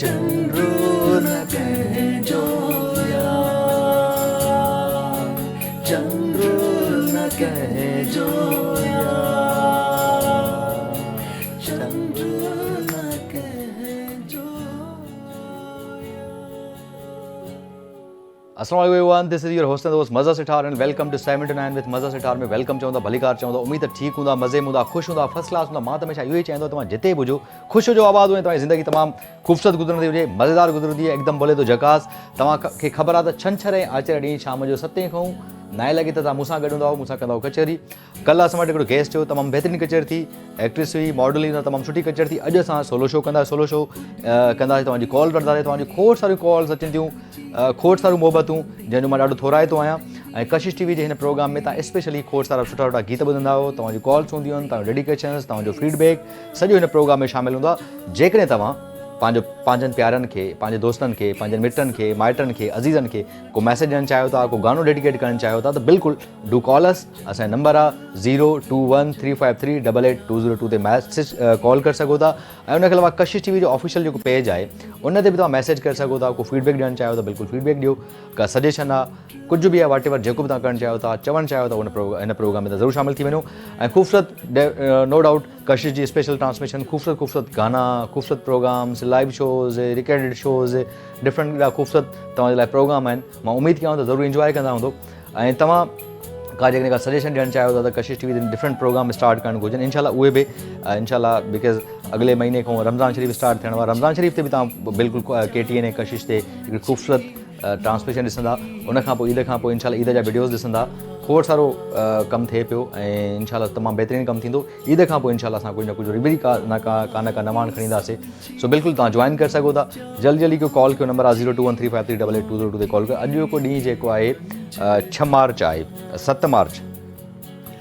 चंद्रो न कहजो यार, चंद्रो न कहजो यार, चंद्रो न कहजो। Assalamu alaikum everyone, this is your host and host Maza Sitar and welcome to 7 to 9 with Maza Sitar में वेलकम चवंदा भलीकार चवंदा उम्मीद ठीक हूंदा मज़े में हूंदा ख़ुश हूंदा फर्स्ट क्लास हूंदा। मां त हमेशा इहो ई चाहींदो तव्हां जिते बि हुजो ख़ुश हुजो आबाद हुजे, तव्हांजी ज़िंदगी तमामु ख़ूबसूरत गुज़रंदी हुजे, मज़ेदार गुज़रंदी है, एकदम बोले तो झकास। तव्हांखे ख़बर आहे त छंछरु ऐं आर्तवारु ॾींहुं शाम जो 7 खां 9 लॻे त तव्हां मूंसां गॾु हूंदा मूंसां कंदा कचहरी। कल्ह असां वटि हिकिड़ो गेस्ट हुयो, तमामु बहितरीनु कचहरी थी, एक्ट्रेस हुई, मॉडल हुई, तमामु सुठी कचहरी थी। अॼु असां सोलो शो कंदासीं, तव्हांजी कॉल वठंदासीं, तव्हांजी खोड़ सारियूं कॉल्स अचनि थियूं, खोड़ सारियूं मोहबतूं जंहिंजो मां ॾाढो थोराइतो आहियां। ऐं कशिश टीवी जे हिन प्रोग्राम में तव्हां स्पेशली खोड़ सारा सुठा सुठा गीत ॿुधंदा आहियो, तव्हांजी कॉल्स हूंदियूं आहिनि, तव्हांजो डेडिकेशन्स, तव्हांजो फीडबैक सॼो हिन प्रोग्राम में शामिलु हूंदो आहे। जेकॾहिं तव्हां पंहिंजनि प्यारनि खे, पंहिंजे दोस्तनि खे, पंहिंजनि मिटनि खे, माइटनि खे, अज़ीज़नि खे को मैसेज ॾियणु चाहियो था, को गानो डेडिकेट करणु चाहियो था त बिल्कुलु डू कॉल अस। असांजो नंबर आहे 02135388202 ते मैसेज कॉल करे सघो था। ऐं उनखे अलावा कशिश टीवी जो ऑफिशियल जेको पेज आहे उन ते बि तव्हां मैसेज करे सघो था। को फीडबैक ॾियणु चाहियो था बिल्कुलु फीडबैक ॾियो, का सजेशन आहे, कुझु बि आहे, वाट एवर जेको बि तव्हां करणु चाहियो था, चवणु चाहियो था, हिन प्रोग्राम में त ज़रूरु शामिलु थी वञो। ऐं ख़ूबसूरत नो डाउट कशिश जी स्पेशल ट्रांसमिशन, ख़ूबसूरत गाना, ख़ूबसूरत programmes, live shows, recorded shows, different ख़ूबसूरत तव्हांजे लाइ प्रोग्राम आहिनि। मां उमेदु कयां त ज़रूरु इंजॉय कंदा हूंदो। ऐं तव्हां जेकॾहिं का सजेशन ॾियणु चाहियो था त कशिश टीवी ते डिफरेंट प्रोग्राम स्टार्ट करणु घुरिजनि, इनशाला उहे बि इनशाला बिकॉज़ अॻिले महीने खां रमज़ान शरीफ़ स्टार्ट थियणो आहे। रमज़ान शरीफ़ ते बि तव्हां बिल्कुलु KTN ऐं कशिश ते हिकिड़ी ख़ूबसूरत ट्रांसमिशन ॾिसंदा। उनखां पोइ ईद खां पोइ इनशाला ईद जा वीडियोज़ ॾिसंदा। खोड़ सारो कमु थिए पियो ऐं इनशाला तमामु बहितरीनु कमु थींदो। ईद खां पोइ इनशाला असां कुझु न कुझु रिबरी का नवान खणी ईंदासीं। सो बिल्कुलु तव्हां जॉइन करे सघो था। जल्दी को कॉल कयो, नंबर आहे 02135388202 ते कॉल कयो। अॼु जेको ॾींहुं जेको आहे 6 मार्च आहे, 7 मार्च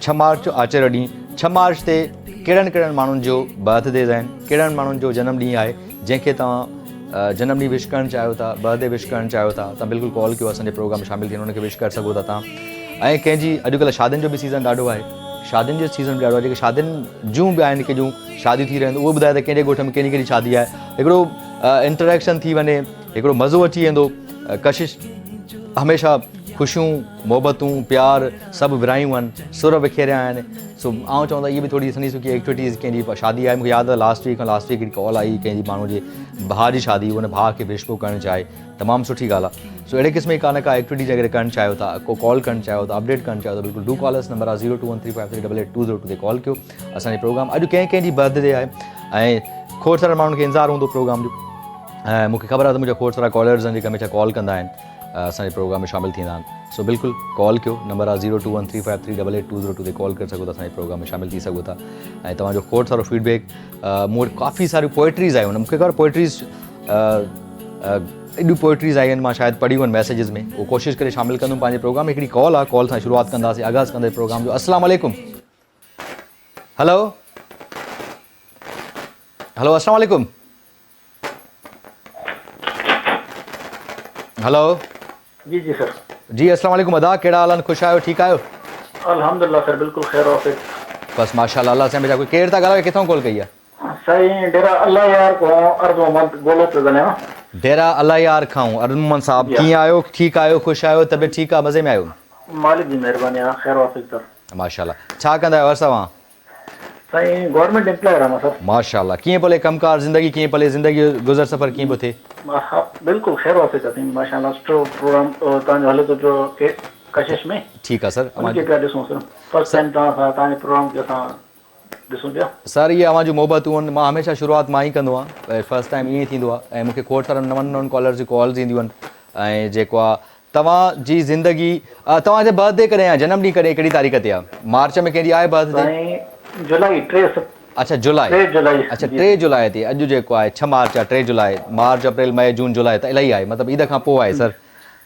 6 मार्च आर्तवारु ॾींहुं। 6 मार्च ते कहिड़नि माण्हुनि जो बर्थडेज़ आहिनि, कहिड़नि माण्हुनि जो जनम ॾींहुं आहे जंहिंखे तव्हां जनम ॾींहुं विश करणु चाहियो था, बर्थडे विश करणु चाहियो था, तव्हां बिल्कुलु कॉल कयो, असांजे प्रोग्राम में शामिलु थियनि, उनखे विश करे सघो था तव्हां। ऐं कंहिंजी अॼुकल्ह शादियुनि जो बि सीज़न ॾाढो आहे, शादियुनि जो सीज़न बि ॾाढो आहे। जेके शादियुनि जूं बि आहिनि, कंहिंजूं शादियूं थी रहियूं आहिनि, उहो ॿुधाए त कंहिंजे ॻोठ में कहिड़ी शादी आहे। हिकिड़ो इंटरेक्शन थी वञे, हिकिड़ो मज़ो अची वेंदो। कशिश हमेशह ख़ुशियूं, मोहबतूं, प्यार सभु विरायूं आहिनि, सुर बिखेरिया आहिनि। सो आउं चवंदा इहे बि थोरी सनी सुठी एक्टिविटीज़ कंहिंजी शादी आहे। मूंखे यादि आहे लास्ट वीक हिकिड़ी कॉल आई कंहिंजी माण्हू जे भाउ जी शादी, उन भाउ खे विश पियो करणु चाहे, तमामु सुठी ॻाल्हि आहे। सो अहिड़े क़िस्म जी का एक्टिविटीज़ अगरि करणु चाहियो था, को कॉल करणु चाहियो था, अपडेट करणु चाहियो था, बिल्कुलु डू कॉल अस। नंबर आहे 02135388202 ते कॉल कयो। असांजे प्रोग्राम अॼु कंहिंजी बर्थडे आहे ऐं खोड़ सारा माण्हुनि खे इंतज़ारु हूंदो प्रोग्राम जो। ऐं मूंखे ख़बर आहे त मुंहिंजा खोड़ सारा कॉलर्स आहिनि जेके हमेशह कॉल कंदा आहिनि, असांजे प्रोग्राम में शामिलु थींदा आहिनि। सो बिल्कुलु कॉल कयो, नंबर आहे 02135388202 ते कॉल करे सघो था, असांजे प्रोग्राम में शामिलु थी सघो था। ऐं तव्हांजो खोड़ सारो फीडबैक, मूं वटि काफ़ी सारियूं पोइट्रीज़ आयूं आहिनि। मूंखे ख़बर पोइट्रीज़ एॾियूं पोइट्रीज़ आई आहिनि, मां शायदि पढ़ियूं आहिनि मैसेजिस में, उहो कोशिशि करे शामिलु कंदुमि पंहिंजे प्रोग्राम में। हिकिड़ी कॉल आहे, कॉल सां शुरूआति कंदासीं, आगाज़ कंदे प्रोग्राम जो। अस्सलाम वालेकुम। हेलो हेलो, अस्सलाम वालेकुम। हेलो जी जी सर। जी अस्सलाम वालेकुम अदा, कहिड़ा हाल आहिनि? ख़ुशि आहियो, ठीकु आहियो? अल्हम्दुलिल्लाह सर, बिल्कुलु ख़ैर वाफ़िक़। बस माशाल्लाह, अल्लाह से हमेशा। कोई केरु था ॻाल्हायो, किथां कॉल कई आहे? साईं डेरा अल्लाह यार को अर्ज़ मोहम्मद गोलो पियो ॻाल्हायां। डेरा अल्लाह यार खां अर्ज़ मोहम्मद साहब, कीअं आहियो? ठीकु आहियो, ख़ुशि आहियो, तबियत ठीकु आहे, मज़े में आहियो? मालिक जी महिरबानी आहे, ख़ैर वाफ़िक़ सर। माशाल्लाह। छा कंदा आहियो तव्हां? साईं गवर्नमेंट एम्प्लॉयर आहियां सर। माशाल्लाह। कीअं पले कमकार ज़िंदगी, कीअं पले ज़िंदगी, गुज़र सफ़र कीअं पियो थिए? हा बिल्कुलु ख़ैर वाफ़िक़ आहे साईं, माशाल्लाह। सुठो प्रोग्राम तव्हांजो हले थो पियो कशिश में। ठीकु आहे सर। उनखे पिया ॾिसूं सर, फर्स्ट टाइम तव्हांजे प्रोग्राम खे असां ॾिसूं पिया सर। इहे अवां जूं मोहबतूं आहिनि, मां हमेशह शुरूआति मां ई कंदो आहियां, फर्स्ट टाइम ईअं ई थींदो आहे। ऐं मूंखे खोड़ सारा नवनि कॉलर्स जी कॉल्स ईंदियूं आहिनि। ऐं जेको आहे तव्हांजी ज़िंदगी, तव्हांजे बर्थडे कॾहिं आहे, जनम ॾींहुं कॾहिं, कहिड़ी तारीख़ ते आहे? मार्च में कहिड़ी आहे बर्थडे? जुलाई 3। अच्छा जुलाई। अच्छा 3 जुलाई ते। अॼु जेको आहे 6 मार्च आहे, 3 जुलाई। मार्च, अप्रैल, मई, जून, जुलाई त इलाही आहे, मतिलबु ईद खां पोइ आहे सर।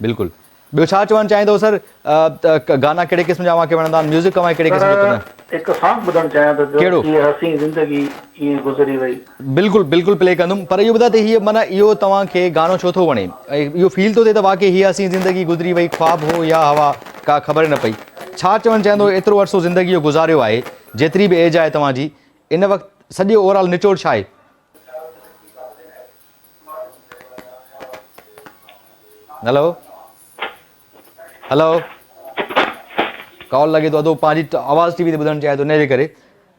बिल्कुलु। ॿियो छा चवणु चाहींदो सर? गाना कहिड़े क़िस्म जा तव्हांखे वणंदा आहिनि? म्यूज़िक तव्हांखे कहिड़े क़िस्म जो पसंदि आहे? हिकु सॉन्ग ॿुधणु चाहियां थो, कहिड़ो? हसीन ज़िंदगी ईअं गुज़री वई। बिल्कुलु बिल्कुलु प्ले कंदुमि, पर इहो ॿुधाए त हीअ माना इहो तव्हांखे गानो छो थो वणे? इहो फील थो थिए त वाक़ई हीअ हसीन ज़िंदगी गुज़री वई, ख्वाब हो या हवा, का ख़बर न पई? छा चवणु चाहींदो? एतिरो अरसो ज़िंदगी जो गुज़ारियो आहे, जेतिरी बि एज आहे तव्हांजी, इन वक़्तु सॼो ओवरऑल निचोड़ छा आहे? हेलो हेलो कॉल लगे तो अदो पंहिंजी आवाज़ टीवी ते ॿुधणु चाहे थो, इनजे करे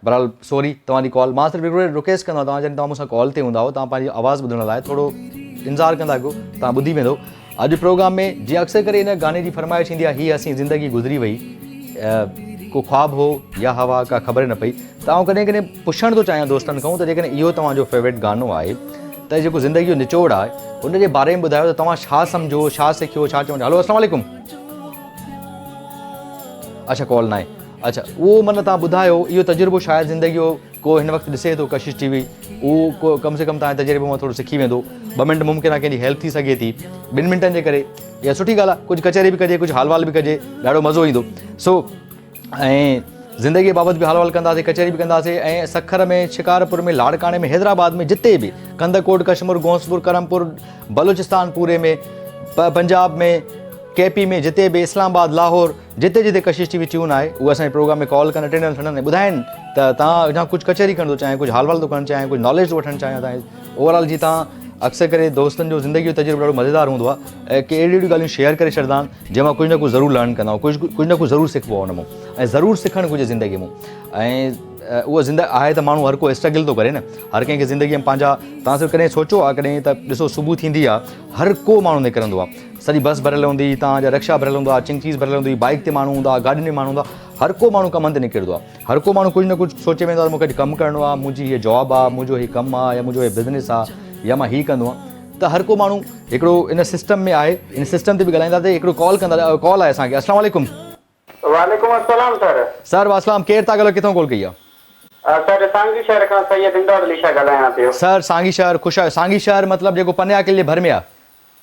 बहरहाल सॉरी तव्हांजी कॉल। मां सिर्फ़ु हिकिड़ो रिक्वेस्ट कंदो तव्हां जॾहिं तव्हां मूंसां कॉल ते हूंदा तव्हां पंहिंजी आवाज़ ॿुधण लाइ थोरो इंतज़ारु कंदा कयो, तव्हां ॿुधी वेंदो। अॼु प्रोग्राम में जीअं अक्सर करे इन गाने जी फरमाइश ईंदी आहे, हीअ असीं ज़िंदगी गुज़री वई, को ख्वाब हो या हवा का ख़बर न पई। त आउं कॾहिं कॾहिं पुछणु थो चाहियां दोस्तनि खां त जेकॾहिं इहो तव्हांजो फेवरेट गानो आहे त जेको ज़िंदगी जो निचोड़ आहे उनजे बारे में ॿुधायो त तव्हां छा सम्झो, छा सिखियो, छा चवणु। हलो अस्सलाम वालेकुम। अच्छा कॉल न आहे। अच्छा उहो मन तव्हां ॿुधायो, इहो तजुर्बो शायदि ज़िंदगी जो को हिन वक़्तु ॾिसे थो कशिश टीवी, उहो को कम से कम तव्हांजे तजुर्बे मां थोरो सिखी वेंदो। 2 मिंट मुमकिन आहे कंहिंजी हेल्प थी सघे थी, 2 मिंटनि जे करे इहा सुठी ॻाल्हि आहे। कुझु कचहरी बि कजे, कुझु हाल वाल बि कजे, ॾाढो मज़ो ईंदो। सो ऐं ज़िंदगी बाबति बि हाल वाल कंदासीं, कचहरी बि कंदासीं। ऐं सखर में, शिकारपुर में, लाड़काने में, हैदराबाद में, जिते बि कंदकोट, कश्मीर, घोंसपुर, करमपुर, बलूचिस्तान पूरे में, पंजाब में, केपी में, जिते बि, इस्लामाबाद, लाहौर, जिते जिते कशिश टीवी ट्यून आहे उहे असांजे प्रोग्राम में कॉल कनि, अटेंडेंस खणनि ऐं ॿुधाइनि त तव्हां या कुझु कचहरी करणु थो चाहियो, कुझु हाल वाल थो करणु चाहियो, कुझु नॉलेज थो वठणु चाहियो। तव्हां ओवरऑल जी तव्हां अक्सर करे दोस्तनि जो ज़िंदगी जो तजुर्बो ॾाढो मज़ेदार हूंदो आहे ऐं के अहिड़ियूं अहिड़ियूं ॻाल्हियूं शेयर करे छॾंदा आहिनि जंहिंमां कुझु न कुझु ज़रूरु लर्न कंदा आहियूं, कुझु न कुझु ज़रूरु सिखिबो आहे हुन मां ऐं ज़रूरु सिखणु घुरिजे ज़िंदगी मां। ऐं उहा ज़िंदगी आहे त माण्हू हर को स्ट्रगल थो करे न, हर कंहिंखे ज़िंदगीअ में पंहिंजा, तव्हां सिर्फ़ु कॾहिं सोचो आहे कॾहिं त ॾिसो सुबुह थींदी आहे, हर को माण्हू निकिरंदो आहे, सॼी बस भरियल हूंदी, तव्हांजा रिक्शा भरियल हूंदा, चिंकीज़ भरियल हूंदी, बाइक ते माण्हू हूंदा, गाॾियुनि में माण्हू हूंदा, हर को माण्हू कमनि ते निकिरंदो आहे। हर को माण्हू कुझु न कुझु सोचे वेंदो आहे मूंखे कमु करिणो आहे, मुंहिंजी हीअ जॉब आहे, मुंहिंजो हीअ कमु आहे, या मुंहिंजो हीअ बिज़नेस आहे, या मां हीअ कंदो आहियां। त हर को माण्हू हिकिड़ो इन सिस्टम में आहे, इन सिस्टम ते बि ॻाल्हाईंदासीं। हिकिड़ो कॉल कंदा, कॉल आहे असांखे। अस्सलाम वालेकुम। वालेकुम अस्सलाम सर। सर वासलाम, केरु था ॻाल्हायो, किथां कॉल कई आहे? सर सांगी शहर खां सैयद इमदाद अली शाह ॻाल्हायां पियो। सर सांगी शहर, ख़ुशि आहे। सांगी शहर मतिलबु जेको पन्या किले भर में आहे?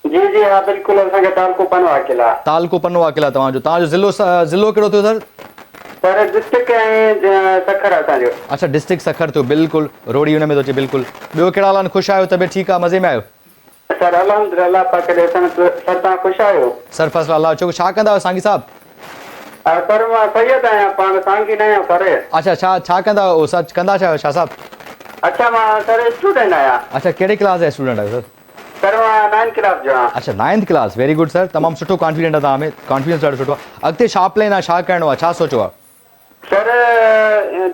जी जी हा बिल्कुलु, असांखे तालको पनवा किला। तालको पनवा किला तव्हांजो ज़िलो कहिड़ो थियो सर? सर डिस्ट्रिक्ट ऐं सखर असांजो। अच्छा डिस्ट्रिक्ट सखर थियो, बिल्कुलु रोड़ी हुन में थो अचे। बिल्कुलु। ॿियो कहिड़ा हाल आहिनि? ख़ुशि आहियो? तबियत ठीकु आहे? मज़े में आहियो? सर अल्हम्दुलिल्लाह पाक दे सर तव्हां ख़ुशि आहियो? सर फज़ल अल्लाह। छो छा कंदा आहियो सांगी साहब? सर मां सैयद आहियां, पाण सांगी न आहियां सर। अच्छा छा कंदा आहियो? सर कंदा छा आहियो शाह साहब? अच्छा मां सर स्टूडेंट आहियां। अच्छा कहिड़े क्लास जा स्टूडेंट आहियो सर? सर मां 9th क्लास जो आहियां। अच्छा 9th class, very good sir. तमामु सुठो कॉन्फिडेंट आहे तव्हां में, कॉन्फिडेंस ॾाढो सुठो आहे। अॻिते छा प्लान आहे, छा करिणो आहे, छा सोचो आहे? सर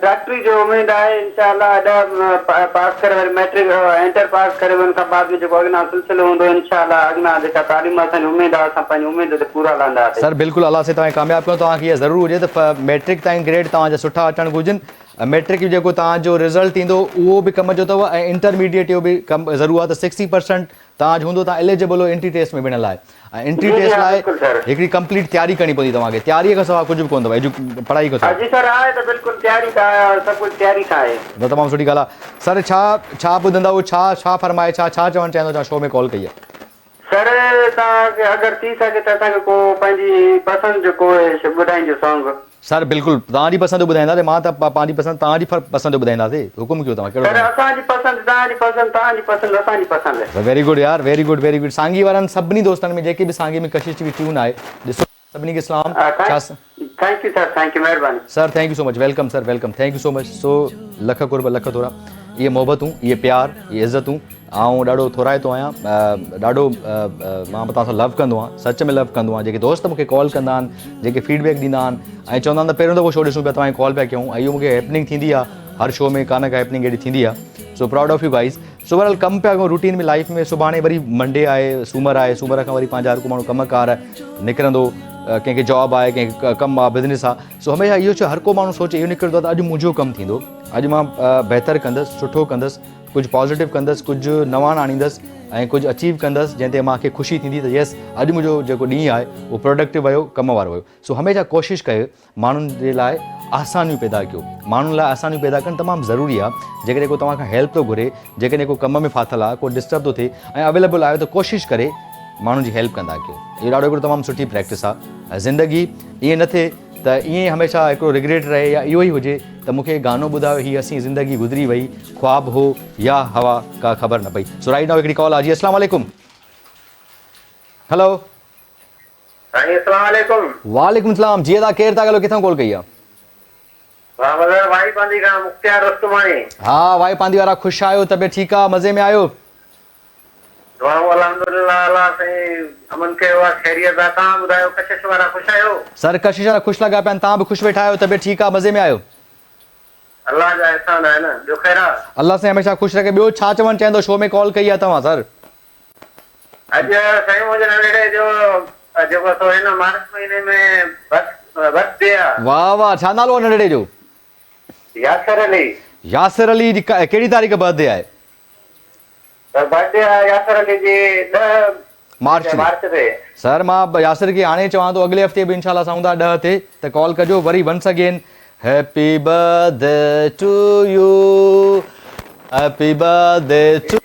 डॉक्टरी जो उम्मीद आहे इंशाअल्लाह, अॼु पास करे वरी मैट्रिक इंटर पास करे उन खां बाद में जेको अॻियां सिलसिलो हूंदो इंशाअल्लाह, अॻियां जेका तालीम असांजी उम्मीद आहे असां पंहिंजी उम्मीद ते पूरा लहंदासीं। सर बिल्कुलु, अलाह से तव्हां कामयाबु कयो। तव्हांखे इहा ज़रूरु हुजे त मैट्रिक ताईं ग्रेड तव्हांजा सुठा अचणु घुरिजनि। मैट्रिक जेको तव्हांजो रिज़ल्ट ईंदो उहो बि कम जो अथव ऐं इंटरमीडिएट जो बि कमु ज़रूरु आहे। त 60% तव्हांजो हूंदो, तव्हां एलिजिबल हो एंट्री टेस्ट में विझण लाइ। ऐं एंट्री टेस्ट लाइ हिकिड़ी कंप्लीट तयारी करणी पवंदी तव्हांखे। तयारीअ खां सवाइ कुझु बि कोन अथव, पढ़ाई खां सवाइ। जी सर आहे त बिल्कुलु तयारी का, सभु कुझु तयारी का आहे। त तमामु सुठी ॻाल्हि आहे। सर छा ॿुधंदव, छा फरमाए, छा चवणु चाहींदो, छा शो में कॉल कई आहे? सर तव्हांखे अगरि थी सघे त असांखे को पंहिंजी पसंदि जो कोई ॿुधाइजो सॉन्ग। सर बिल्कुलु तव्हांजी पसंदि ॿुधाईंदासीं, मां त पंहिंजी पसंदि तव्हांजी पसंदि ॿुधाईंदासीं। हुकुम कयो तव्हां कहिड़ो? सर असांजी पसंदि तव्हांजी पसंदि, तव्हांजी पसंदि असांजी पसंदि। वेरी गुड यार, वेरी गुड वेरी गुड। सांगी वारनि सभिनी दोस्तनि में जेके बि सांगी में कशिश टीवी ट्यून आहे, ॾिसो सभिनी खे सलाम। Thank you sir, thank you, महिरबानी sir, thank you so much. Welcome sir, welcome, thank you so much. सो लख कुर्ब लख थोरा, इहे मोहबतूं, इहे प्यार, इहे इज़तूं आउं ॾाढो थोराए थो आहियां, ॾाढो मां तव्हां सां लव कंदो आहियां, सच में लव कंदो आहियां। जेके दोस्त मूंखे कॉल कंदा आहिनि, जेके फीडबैक ॾींदा आहिनि ऐं चवंदा आहिनि त पहिरियों दफ़ो शो ॾिसूं पिया, तव्हांखे कॉल पिया कयूं, ऐं इहो मूंखे हैपनिंग थींदी आहे हर शो में, कान का हैपनिंग अहिड़ी थींदी आहे। So proud of U guys. So overall कमु पिया कयूं रूटीन में, लाइफ में। सुभाणे वरी मंडे आहे, सूमरु आहे, सूमर खां वरी पंहिंजा हर को माण्हू कमकार निकिरंदो, कंहिंखे जॉब आहे, कंहिंखे कमु आहे, बिज़नेस आहे। सो हमेशह इहो हर को माण्हू सोचे, इहो निकिरंदो आहे त अॼु मुंहिंजो कमु थींदो, अॼु मां बहितरु कंदुसि, सुठो कंदुसि, कुझु पॉज़िटिव कंदुसि, कुझु नवान आणींदुसि ऐं कुझु अचीव कंदुसि जंहिं ते मूंखे ख़ुशी थींदी त यस अॼु मुंहिंजो जेको ॾींहुं आहे उहो प्रोडक्टिव वियो, कम वारो वियो। सो हमेशह कोशिशि कयो माण्हुनि जे लाइ आसानियूं पैदा कयो, माण्हुनि लाइ आसानियूं पैदा करणु तमामु ज़रूरी आहे। जेकॾहिं को तव्हां खां हेल्प थो घुरे, जेकॾहिं को कम में फाथल आहे, को डिस्टर्ब थो थिए ऐं अवेलेबल आहे त कोशिशि करे माण्हुनि जी हेल्प कंदा कयो। इहो ॾाढो हिकिड़ो तमामु सुठी प्रैक्टिस आहे। ज़िंदगी ईअं न थिए त ईअं ई हमेशह हिकिड़ो रिग्रेट रहे या इहो ई हुजे त मूंखे गानो ॿुधायो, हीअ असीं ज़िंदगी गुज़री वई, ख्वाब हो या हवा का ख़बर न पई। सो राइट नाउ हिकिड़ी कॉल आहे जी। अस्सलाम वालेकुम। हेलो अस्सलाम वालेकुम। वालेकुम सलाम। जी तव्हां केरु था ॻाल्हायो, किथां कॉल कई आहे? वाई पांदी खां मुख्तियार रस्तमानी। हा वाई पांदी वारा, ख़ुशि आहियो? तबियत ठीकु आहे? मज़े में आहियो? अल्हम्दुलिल्लाह, अल्लाह साईं अमन कयो आहे ख़ैरियत आहे तव्हां ॿुधायो कशिश वारा ख़ुशि आहियो सर कशिश वारा ख़ुशि लॻा पिया आहिनि तव्हां बि ख़ुशि वेठा आहियो तबियत ठीकु आहे मज़े में आहियो अलाह जा एहसान आहे न ॿियो ख़ैर आहे अल्लाह सां हमेशह ख़ुशि रखे ॿियो छा चवणु चाहींदो शो में कॉल कई आहे तव्हां सर अॼु साईं मुंहिंजे नंढड़े जो जेको सो हिन मार्च महीने में बर्थडे आहे वाह वाह छा नालो आहे नंढड़े जो यासिर अली यासिर अली जी कहिड़ी तारीख़ बर्थडे आहे बर्थडे आहे यासिर अली जी 10 मार्च ते सर मां यासिर खे हाणे चवां थो अॻिले हफ़्ते बि इनशाला सां हूंदा 10 ते त कॉल कजो वरी once again happy birthday to you happy birthday to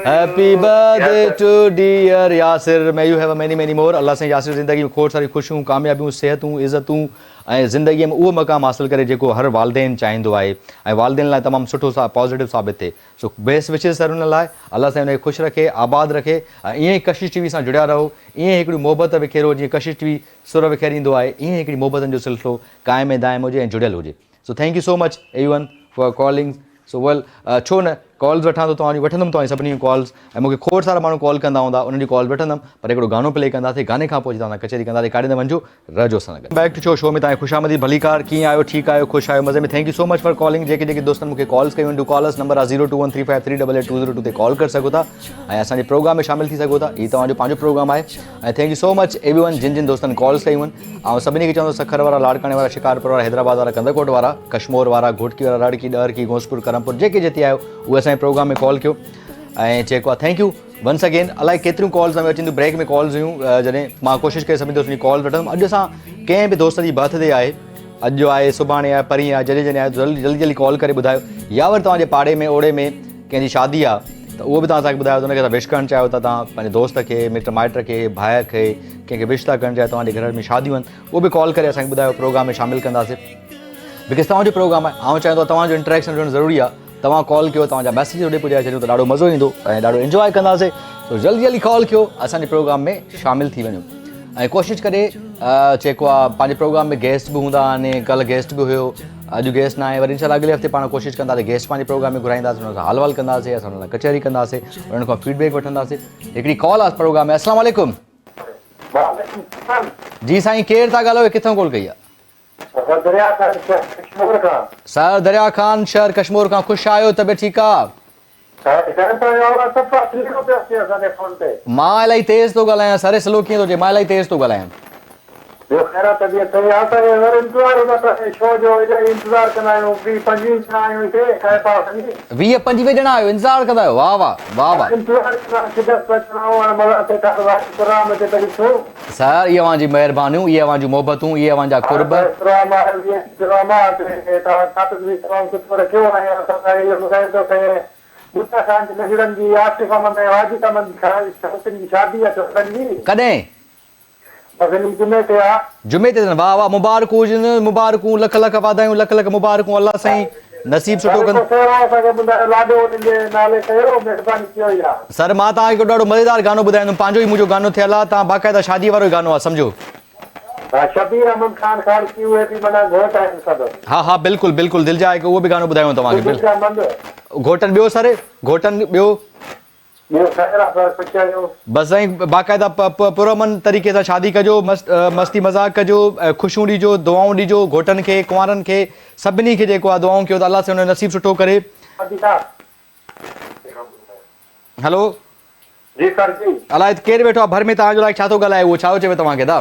happy birthday to dear Yasir may you have many many more Allah से यासिर ज़िंदगी में खोड़ सारी ख़ुशियूं कामयाबियूं सिहतूं इज़तूं ऐं ज़िंदगीअ में उहो मक़ाम हासिल करे जेको हर वालदेन चाहींदो आहे ऐं वालदेन लाइ तमामु सुठो पॉज़िटिव साबित थिए सो बेस्ट विशेस सर हुन लाइ अल्लाह सां हुनखे ख़ुशि रखे आबाद रखे ऐं ईअं ई कशिश टीवी सां जुड़िया रहो ईअं हिकिड़ी मोहबत विखेरो जीअं कशिश टीवी सुर विखेरींदो आहे ईअं हिकिड़ी मोहबतनि जो सिलसिलो क़ाइमु ऐं दाइमु हुजे ऐं जुड़ियल हुजे so thank you so much everyone for calling so well छो न कॉल्स वठां थो तव्हांजी वठंदुमि तव्हांजी सभिनी कॉल्स ऐं मूंखे खोड़ सारा माण्हू कॉल कंदा हूंदा उन्हनि जी कॉल वठंदुमि पर हिकिड़ो गानो प्ले कंदासीं गाने खां पोइ तव्हां कचहरी कंदासीं काॾे न वञो रहिजो असां सां गॾु बैक टू शो में तव्हांजी ख़ुशामदी भलीकार कीअं आहियो ठीकु आहियो ख़ुशि आहियो मज़े में thank you so much for calling जेके दोस्तनि मूंखे कॉल्स कयूं आहिनि कॉलर्स नंबर आहे 021353888202 ते कॉल करे सघो था ऐं असांजे प्रोग्राम में शामिलु थी सघो था हीउ तव्हांजो पंहिंजो प्रोग्राम आहे ऐं thank you so much everyone जिन दोस्तनि कॉल्स कयूं आहिनि ऐं सभिनी खे चवंदो सखर वारा लाड़काणे वारा शिकारपुर वारा हैदराबाद वारा कंदरकोट वारा कश्मीर वारा घोटकी वारा राड़की ॾहरकी घोसपुर करमपुर जेके जिते आहियो उहे असांजे प्रोग्राम में कॉल कयो ऐं जेको आहे थैंक यू वंस अगेन अलाए केतिरियूं कॉल्स में अचनि ब्रेक में कॉल्स हुयूं जॾहिं मां कोशिशि करे सभिनी दोस्तनि जी कॉल वठंदुमि अॼु असां कंहिं बि दोस्त जी बर्थडे आहे अॼु आहे सुभाणे आहे परीं आहे जॾहिं आहे जल्दी कॉल करे ॿुधायो या वरी तव्हांजे पाड़े में ओड़े में कंहिंजी शादी आहे त उहो बि तव्हां असांखे ॿुधायो त हुनखे तव्हां विश करणु चाहियो था तव्हां पंहिंजे दोस्त खे मिट माइट खे भाउ खे कंहिंखे विश था करणु चाहियो तव्हांजे घर में शादियूं आहिनि उहो बि कॉल करे असांखे ॿुधायो प्रोग्राम में शामिलु कंदासीं बिकॉज़ तव्हांजो प्रोग्राम आहे आउं चाहींदो आहियां तव्हांजो इंटरेक्शन हुजणु ज़रूरी आहे तव्हां कॉल कयो तव्हांजा मैसेज होॾे पुॼाए छॾियो त ॾाढो मज़ो ईंदो ऐं ॾाढो इंजॉय कंदासीं सो जल्दी कॉल कयो असांजे प्रोग्राम में शामिलु थी वञो ऐं कोशिशि करे जेको आहे पंहिंजे प्रोग्राम में गेस्ट बि हूंदा आहिनि कल्ह गेस्ट बि हुयो अॼु गेस्ट न आहे वरी इनशाला अॻिले हफ़्ते पाण कोशिशि कंदासीं गेस्ट पंहिंजे प्रोग्राम में घुराईंदासीं हुन सां हाल वाल कंदासीं असां हुन सां कचहरी कंदासीं उन्हनि खां फीडबैक वठंदासीं हिकिड़ी कॉल आहे प्रोग्राम में अस्सलाम वालेकुम जी साईं केरु था ॻाल्हायो किथां कॉल कई आहे सर दरिया खान शहर कश्मीर खां ख़ुशि आहियो तबियत ठीकु आहे मां इलाही तेज़ थो ॻाल्हायां सर स्लो कीअं थो चए मां इलाही तेज़ थो ॻाल्हायां 20-25 ॼणा आहियो इंतज़ारु कंदा आहियो वाह वाह वाह वाह सर इहे अव्हांजी महिरबानियूं इहे अव्हांजी मोहबतूं इहे अव्हांजा कुर्ब कॾहिं जुमे ते वाह वाह मुबारकूं हुजनि मुबारकूं लख लख वाधायूं लख लख मुबारकूं अल्लाह साईं नसीब सुठो कंदो सर मां तव्हांखे हिकिड़ो ॾाढो मज़ेदार गानो ॿुधाईंदुमि पंहिंजो ई मुंहिंजो गानो थियल आहे तव्हां बाक़ाइदा शादीअ वारो ई गानो आहे सम्झो हा हा बिल्कुलु बिल्कुलु दिलि जाए उहो बि गानो ॿुधायूं तव्हांखे घोटनि ॿियो सर घोटनि ॿियो बसि साईं बाक़ाइदा पुरअमन तरीक़े सां शादी कजो मस्ती मज़ाक कजो ख़ुशियूं ॾिजो दुआऊं ॾिजो घोटनि खे कुंवारनि खे सभिनी खे जेको आहे दुआऊं कयो त अलाह सां हुन नसीब सुठो करे हेलो जी सर जी अलाए केरु वेठो आहे भर में तव्हांजो लाइ छा थो ॻाल्हाए उहो छा थो चवे तव्हांखे दा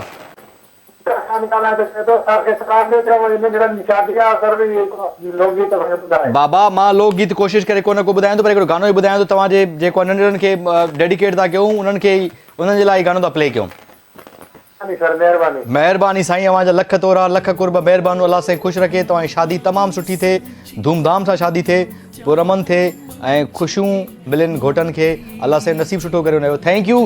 बाबा मां लोकगीत कोशिशि करे को न को ॿुधायां थो पर हिकिड़ो गानो ई ॿुधायां थो तव्हांजे जेको नंढड़नि खे डेडिकेट था कयूं उन्हनि खे उन्हनि जे लाइ गानो था प्ले कयूं महिरबानी साईं अव्हांजा लख तोरा लख कुर्ब महिरबानी अल्लाह साईं ख़ुशि रखे तव्हांजी शादी तमामु सुठी थिए धूमधाम सां शादी थिए पुरअमन थिए ऐं ख़ुशियूं मिलनि घोटनि खे अल्लाह साईं नसीब सुठो करे हुनजो थैंक यू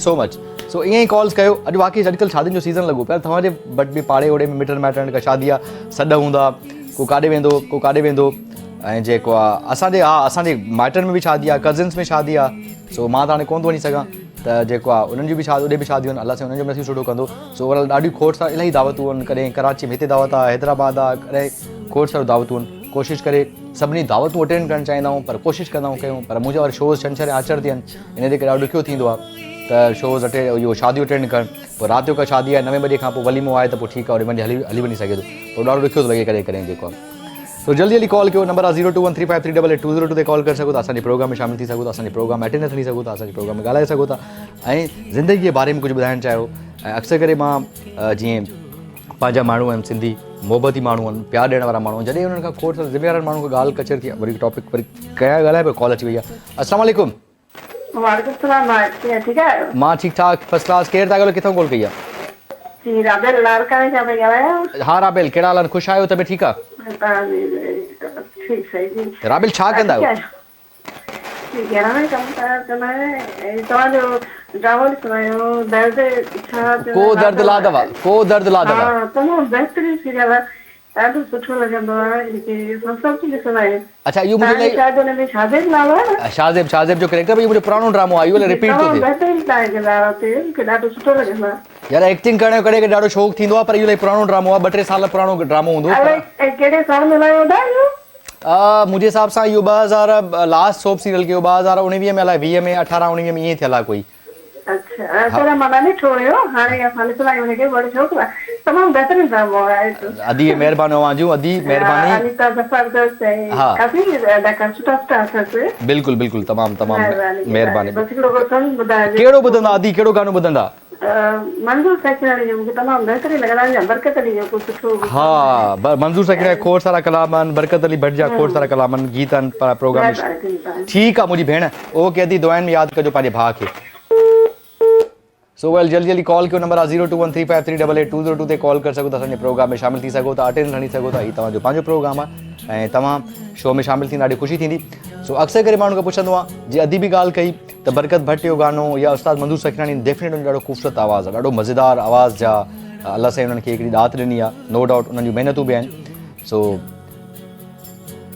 सो मच सो ईअं ई कॉल्स कयो अॼु वाक़ई अॼुकल्ह शादियुनि जो सीज़न लॻो पियो तव्हांजे बट बि पाड़े ओड़े में मिटनि माइटनि खां शादी आहे सॾ हूंदा को काॾे वेंदो ऐं जेको आहे असांजे माइटनि में बि शादी आहे कज़िन्स में शादी आहे सो मां त हाणे कोन थो वञी सघां त जेको आहे उन्हनि जी बि ओॾे बि शादियूं आहिनि अलाह सां उन्हनि जो नसीब सुठो कंदो सो ओवरऑल ॾाढी खोड़ सां इलाही दावतूं आहिनि कॾहिं कराची में हिते दावत आहे हैदराबाद आहे कॾहिं खोड़ सारियूं दावतूं आहिनि कोशिशि करे सभिनी दावतूं अटेंड करणु चाहींदा आहियूं, पर कोशिशि कंदा कयूं, पर मुंहिंजा वरी शोज़ छंछरु ऐं आचर थियनि, इन जे करे ॾाढो ॾुखियो थींदो आहे त शोज़ इहो शादियूं अटेंड करणु। पोइ राति जो का शादी आहे 9 बजे खां पोइ वलीमो आहे त पोइ ठीकु आहे, वरी हली वञी सघे थो, पोइ ॾाढो ॾुखियो थो लॻे करे जेको आहे। तो जल्दी कॉल कयो, नंबर आहे 021353388202 ते कॉल करे सघो था, असांजे प्रोग्राम में शामिल थी सघो था, असांजे प्रोग्राम में अटेंड थी सघो था, असांजे प्रोग्राम में ॻाल्हाए सघो था ऐं ज़िंदगी जे बारे में कुझु ॿुधाइणु चाहियो। ऐं अक्सर करे मां जीअं पंहिंजा माण्हू आहिनि सिंधी मोहबती माण्हू आहिनि, प्यार ॾियण वारा माण्हू आहिनि, जॾहिं उन्हनि खां खोड़ सारा ज़िम्मेवार माण्हू खां ॻाल्हि कचर थी वरी टॉपिक वरी कया ॻाल्हाए पियो, कॉल अची वई आहे। अस्सलाम वालेकुम। वालेकुम सलाम, ठीक है। मां ठीकु ठाक फर्स्ट क्लास। केरु था ॻाल्हायो, किथां कॉल कई आहे? जी राबेल लालकानी सां पई ॻाल्हायां। हा राबेल, कहिड़ा हाल आहिनि? ख़ुशि आहियो? तबियत ठीकु आहे? ठीक सही जी। राबेल छा कंदा आहियो? घर में कमु कंदा आहियूं। तव्हांजो ड्रामो ॾिसंदा दर्द छा को दर्द ला दवा, को दर्द ला दवा। हा तमामु बहितरीन सीरियल आहे, ॾाढो सुठो लॻंदो आहे, सभु ॾिसंदा आहियूं। अच्छा इहो मुंहिंजे शायदि हुन में शादिब नालो आहे न? शाज़ेब जो कैरेक्टर, इहो मुंहिंजो पुराणो ड्रामो आहे, इहो रिपीट थो थिए। बहितरीन तव्हां किरदारु आहे, मूंखे ॾाढो सुठो लॻंदो आहे। यार एक्टिंग करण जो कॾहिं ॾाढो शौक़ु थींदो आहे, पर इहो पुराणो ड्रामो आहे, 2-3 साल पुराणो ड्रामो हूंदो। कहिड़े साल में लायो मुंहिंजे हिसाब सां इहो 2000 लास्ट सोप सीरियल कयो 2019 में अलाए 20 में 18-19 में ईअं थियल आहे कोई। अच्छा पर मां न ॾिठो हुयो, हाणे असां ॾिसंदा आहियूं हुनखे, बड़ी शौक़ु आहे, तमामु बहितरीन ड्रामो आहे। अदी महिरबानी वांजू, अदी महिरबानी। अनीता ज़बरदस्त है, काफ़ी सुठा अथसि। बिल्कुलु बिल्कुलु, तमामु महिरबानी। बस हिकिड़ो क्वेश्चन ॿुधाइजो। कहिड़ो ॿुधंदा अदी, कहिड़ो गानो ॿुधंदा? मंज़ूर सचनाणी जो मूंखे तमामु बहितरीन लॻंदा, बरकत अली जो कुझु सुठो। हा मंज़ूर सचनाणी खोड़ सारा कलाम आहिनि, बरकत अली भट्ट जा खोड़ सारा कलाम आहिनि, गीत आहिनि प्रोग्राम में। ठीकु आहे मुंहिंजी भेण, ओके अदी, दुआनि में यादि कजो पंहिंजे भाउ खे। सो वेल जल्दी कॉल कयो, नंबर आहे 021353388202 ते कॉल करे सघो था, असांजे प्रोग्राम में शामिल थी सघो था, अटेंड खणी सघो था। हीउ तव्हांजो पंहिंजो प्रोग्राम आहे ऐं तव्हां शो में शामिल थी ॾाढी ख़ुशी थींदी। सो अक्सर करे माण्हू खे पुछंदो आहे, जीअं अदी बि ॻाल्हि कई त बरकत भट्ट जो गानो या उस्ताद मंज़ूर सचनाणी, डेफिनेटली ॾाढो ख़ूबसूरत आवाज़ु आहे, ॾाढो मज़ेदार आवाज़ जा अलाह साईं उन्हनि खे हिकिड़ी दात ॾिनी आहे, नो डाउट उन्हनि जूं महिनतूं बि आहिनि। सो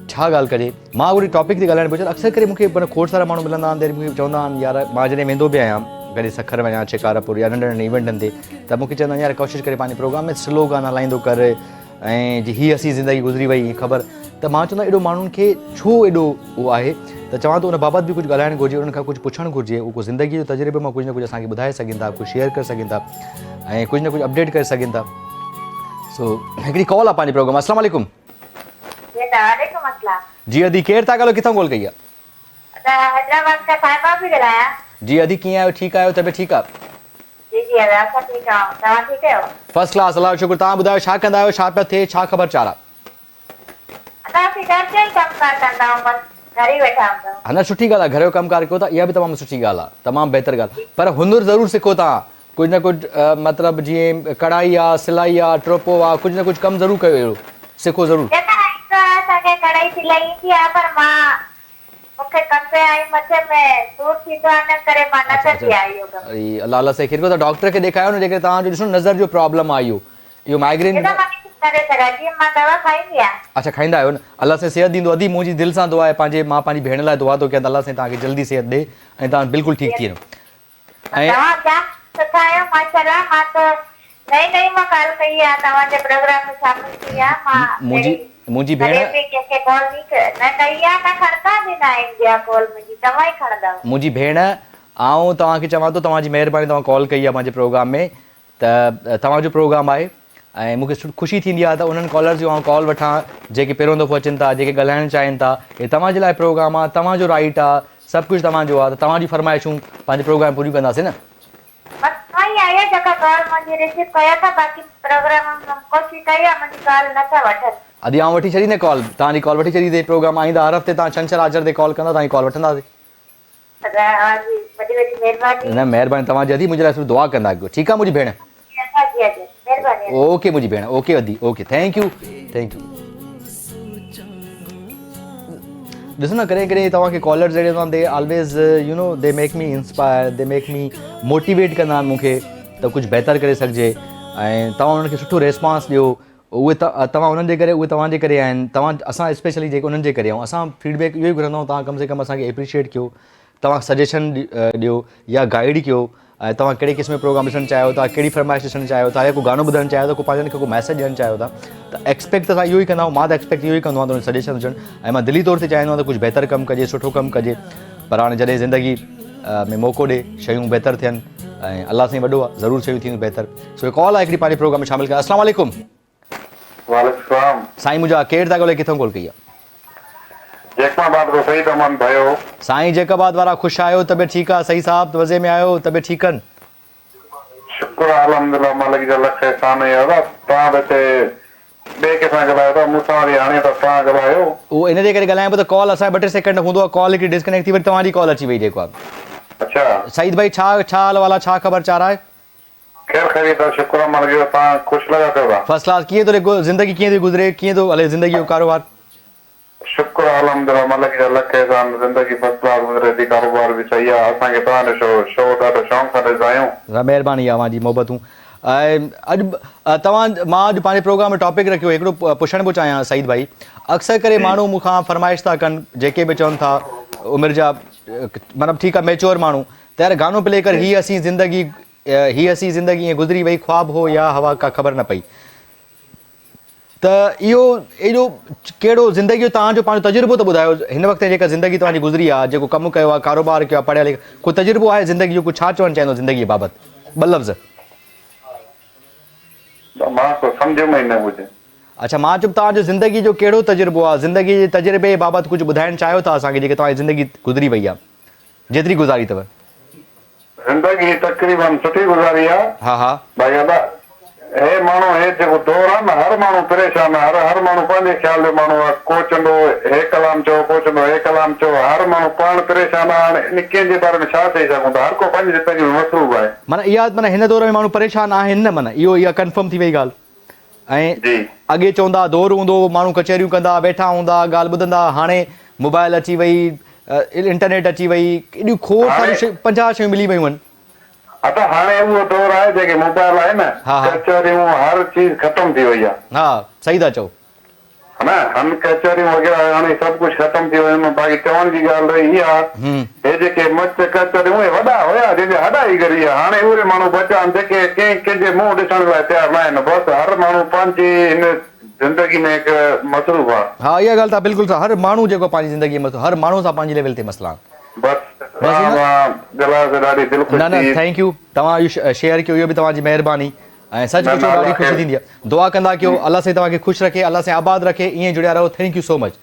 छा ॻाल्हि कजे, मां वरी टॉपिक ते ॻाल्हाइण पियो। अक्सर करे मूंखे खोड़ सारा माण्हू मिलंदा आहिनि, मूंखे चवंदा आहिनि यार, मां जॾहिं वेंदो बि आहियां कॾहिं सखर वञा शिकारपुर या नंढे नंढे इवेंटनि ते, त मूंखे चवंदा आहिनि यार कोशिशि करे पंहिंजे प्रोग्राम में स्लो गाना हलाईंदो कर ऐं हीअ असीं ज़िंदगी गुज़री वई हीअं ख़बर। त मां चवंदो एॾो माण्हुनि खे छो एॾो उहो आहे, त चवां थो उन बाबति बि कुझु ॻाल्हाइणु घुरिजे, उन्हनि खां कुझु पुछणु घुरिजे, उहो ज़िंदगी जो तजुर्बे मां कुझु न कुझु असांखे ॿुधाए सघनि था, कुझु शेयर करे सघनि था ऐं कुझु न कुझु अपडेट करे सघनि था। सो हिकिड़ी कॉल आहे पंहिंजे प्रोग्राम। अस्सलाम वालेकुम। जी अदी, केरु था ॻाल्हायो, किथां कॉल कई आहे? हैदराबाद का साहिबा पई ॻाल्हायां। जी अदी, कीअं आहियो? ठीकु आहियो? तबियत ठीकु आहे? जी जी असां ठीकु आहियूं, तव्हां ठीकु आहियो? फर्स्ट क्लास, अलाह जो शुक्र। तव्हां ॿुधायो छा कंदा आहियो, छा पिया थिए, छा ख़बर चार आहे? असां घर जो ई कमकार कंदा आहियूं, बसि घर ई वेठा आहियूं। हा न, सुठी ॻाल्हि आहे, घर जो कमकार कयो था, इहा बि तमामु सुठी ॻाल्हि आहे, तमामु बहितर ॻाल्हि। पर हुनुर ज़रूरु सिखो तव्हां, कुझु न कुझु मतिलबु जीअं कढ़ाई आहे, सिलाई आहे, ट्रोपो आहे, कुझु न कुझु कमु ज़रूरु कयो, अहिड़ो सिखो ज़रूरु। असांखे कढ़ाई सिलाई ईंदी आहे, पर मूंखे कंदे आई मथे में सूर थींदो आहे, इन करे मां न कंदी आहियां। अलाह अलाह से खैर को, त डॉक्टर खे ॾेखारियो न, जेके तव्हांजो ॾिसो नज़र जो प्रॉब्लम आहे, इहो माइग्रेन। अच्छा खाईंदा आहियो न, अलाह से सिहत ॾींदो। अदी मुंहिंजी दिलि सां दुआ आहे, मां पंहिंजी भेण लाइ दुआ थो कयां त अलाह साईं तव्हांखे जल्दी सिहत ॾे ऐं तव्हां बिल्कुलु ठीकु थी वञो। ऐं मुंहिंजी भेण आऊं तव्हांखे चवां थो, तव्हांजी महिरबानी, तव्हां कॉल कई आहे पंहिंजे प्रोग्राम में, त तव्हांजो प्रोग्राम आहे ऐं मूंखे ख़ुशी थींदी आहे त उन्हनि कॉलर्स जो आउं कॉल वठां जेके पहिरियों दफ़ो अचनि था, जेके ॻाल्हाइणु चाहिनि था। हे तव्हांजे लाइ प्रोग्राम आहे, तव्हांजो राइट आहे, सभु कुझु तव्हांजो आहे, त तव्हांजी फरमाइशूं पंहिंजे प्रोग्राम पूरियूं कंदासीं न। अदी आउं वठी छॾींदे कॉल, तव्हांजी कॉल वठी छॾींदे, प्रोग्राम आईंदा हर हफ़्ते तव्हां छंछरु आचर ते कॉल कंदा, तव्हांजी कॉल वठंदासीं। न महिरबानी तव्हांजी, अदी मुंहिंजे लाइ सिर्फ़ु दुआ कंदा कयो, ठीकु आहे मुंहिंजी भेण? ओके मुंहिंजी भेण, ओके अदी, ओके, थैंक यू। ॾिसो न, कॾहिं कॾहिं तव्हांखे कॉलर्स जहिड़े हूंदा, they always you know they make me inspire, they make me motivate कंदा आहिनि मूंखे त कुझु बहितर करे सघिजे ऐं तव्हां उन्हनि खे सुठो रेस्पॉन्स ॾियो। उहे तव्हां उन्हनि जे करे, उहे तव्हांजे करे आहिनि, तव्हां असां स्पेशली जेके उन्हनि जे करे आहियूं, असां फीडबैक इहो ई घुरंदा आहियूं, तव्हां कम से कम असांखे एप्रिशिएट कयो, तव्हां सजेशन ॾियो या गाइड कयो। ऐं तव्हां कहिड़े क़िस्म जो प्रोग्राम ॾिसणु चाहियो था, कहिड़ी फरमाइश ॾिसणु चाहियो था, या को गानो ॿुधणु चाहियो था, को पंहिंजनि खे को मैसेज ॾियणु चाहियो था, त एक्सपेक्ट त असां इहो ई कंदा आहियूं। मां त एक्सपेक्ट इहो ई कंदो आहियां त सजेशन हुजनि, ऐं मां दिली तौर ते चाहींदो आहियां त कुझु बहितर कमु कजे, सुठो कमु कजे। पर हाणे जॾहिं ज़िंदगी में मौक़ो ॾे, शयूं बहितर थियनि, ऐं अलाह साईं वॾो आहे, ज़रूरु शयूं थींदियूं बहितर। सो हिकु कॉल आहे हिकिड़ी पंहिंजे प्रोग्राम में शामिलु कयो। अस्सलाम वालेकुम। वालेकुम साईं मुंहिंजा केरु था ॻोल्हे, किथां कॉल कई आहे? जैकमाबाद को सही तमन भयो। साईं जैकाबाद वारा ख़ुशि आहियो? तबियत ठीकु आहे? सही साहब मज़े में आहियो? तबियत ठीकु आहिनि? शुक्र अल्हम्दुलिल्लाह मालिक जा लख एहसान है। तव्हां बि ॿिए कंहिंसां ॻाल्हायो था, मूंसां वरी हाणे त तव्हां ॻाल्हायो। उहो इन जे करे ॻाल्हायां पियो त कॉल असांजो 2-3 सेकंड हूंदो आहे, कॉल हिकिड़ी डिस्कनेक्ट थी वरी तव्हांजी कॉल अची वई जेको आहे। अच्छा सईद भाई छा हाल वाला, छा ख़बर चाह रहा है? ख़ैर ख़ैरियत आहे, शुक्र मालिक जो। तव्हां ख़ुशि लॻा पियो था? First class. कीअं थो ज़िंदगी, कीअं थी गुज़रे, कीअं थो हले ज़िंदगी जो कारोबार? शुक्र अल्हम्दुलिल्लाह मालिक जा लख एहसान। ज़िंदगी फर्स्ट क्लास गुज़रे थी, कारोबार बि सही आहे। असांखे तव्हांजो शो ॾाढो शौक़ सां ॾिसंदा आहियूं। महिरबानी आहे तव्हांजी मोहबतूं। ऐं अॼु मां अॼु पंहिंजे प्रोग्राम में टॉपिक रखियो, हिकिड़ो पुछण पियो चाहियां सईद भाई। अक्सर करे माण्हू मूंखां फरमाइश था कनि, जेके बि चवनि था उमिरि जा, मतिलबु ठीकु आहे मेच्योर माण्हू, त यार गानो प्ले कर, ही असी ज़िंदगी ईअं गुज़री वई, ख्वाब हो या हवा का ख़बर न पई। त इहो एॾो कहिड़ो ज़िंदगी जो तव्हांजो पंहिंजो तजुर्बो त ॿुधायो। हिन वक़्तु जेका ज़िंदगी तव्हांजी गुज़री आहे, जेको कमु कयो आहे, कारोबार कयो आहे, पढ़ियल लिखियल, को तजुर्बो आहे ज़िंदगी जो? कुझु छा चवणु चाहींदो ज़िंदगी बाबति, 2 लफ़्ज़? मां को सम्झ में न हुजे। अच्छा, मां चुप तव्हांजो ज़िंदगी जो कहिड़ो तजुर्बो आहे, ज़िंदगी जे तजुर्बे बाबति कुझु ॿुधाइणु चाहियो था असांखे, जेके तव्हांजी ज़िंदगी गुज़री वई आहे, जेतिरी गुज़ारी अथव? ज़िंदगी तक़रीबन सुठी गुज़ारी आहे। हा हा भाई अदा हे माण्हू, हे जेको दौर आहे न, हर माण्हू परेशान आहे। हर माण्हू पंहिंजे ख़्याल जो माण्हू आहे। को चवंदो हे कलाम चओ, को चवंदो हे कलाम चओ। हर माण्हू पाण परेशान आहे। हाणे इन कंहिंजे बारे में छा चई सघूं था? हर को पंहिंजी ज़िंदगी में मसरूफ़ आहे। माना हिन दौर में माण्हू परेशान आहिनि न, माना इहा कंफर्म थी वई ॻाल्हि। ऐं अॻे चवंदा दौर हूंदो, माण्हू कचहरियूं कंदा, वेठा हूंदा, ॻाल्हि ॿुधंदा। हाणे मोबाइल अची वई, इंटरनेट अची वई, एॾियूं खोड़ सारियूं 50 शयूं मिली वयूं आहिनि। अदा हाणे उहो दौर आहे जेके मोबाइल आहे न, कचहरियूं हर चीज़ ख़तम थी वई आहे। हा सही था चओ, है ना। हम कचहरियूं वग़ैरह हाणे सभु कुझु ख़तम थी वियो आहे। बाक़ी चवण जी ॻाल्हि रही इहा, हे जेके मच कचहरियूं वॾा हुया, जंहिंजे हॾाई करी आहे, हाणे उहे माण्हू बचा आहिनि जेके कंहिंजे मुंहुं ॾिसण लाइ तयारु न आहिनि। बसि हर माण्हू पंहिंजी हिन ज़िंदगी में हिकु मसरूफ़ आहे। हा इहा ॻाल्हि त बिल्कुलु, हर माण्हू जेको पंहिंजी ज़िंदगी में, हर माण्हू सां पंहिंजी लेवल ते मसला आहिनि। न न थैंक यू, तव्हां इहो शेयर कयो, इहो बि तव्हांजी महिरबानी। ऐं सच पुछो ॾाढी ख़ुशी थींदी आहे। दुआ कंदा कयो, अलाह साईं तव्हांखे ख़ुशि रखे, अलाह साईं आबाद रखे, ईअं जुड़िया रहो। Thank you so much.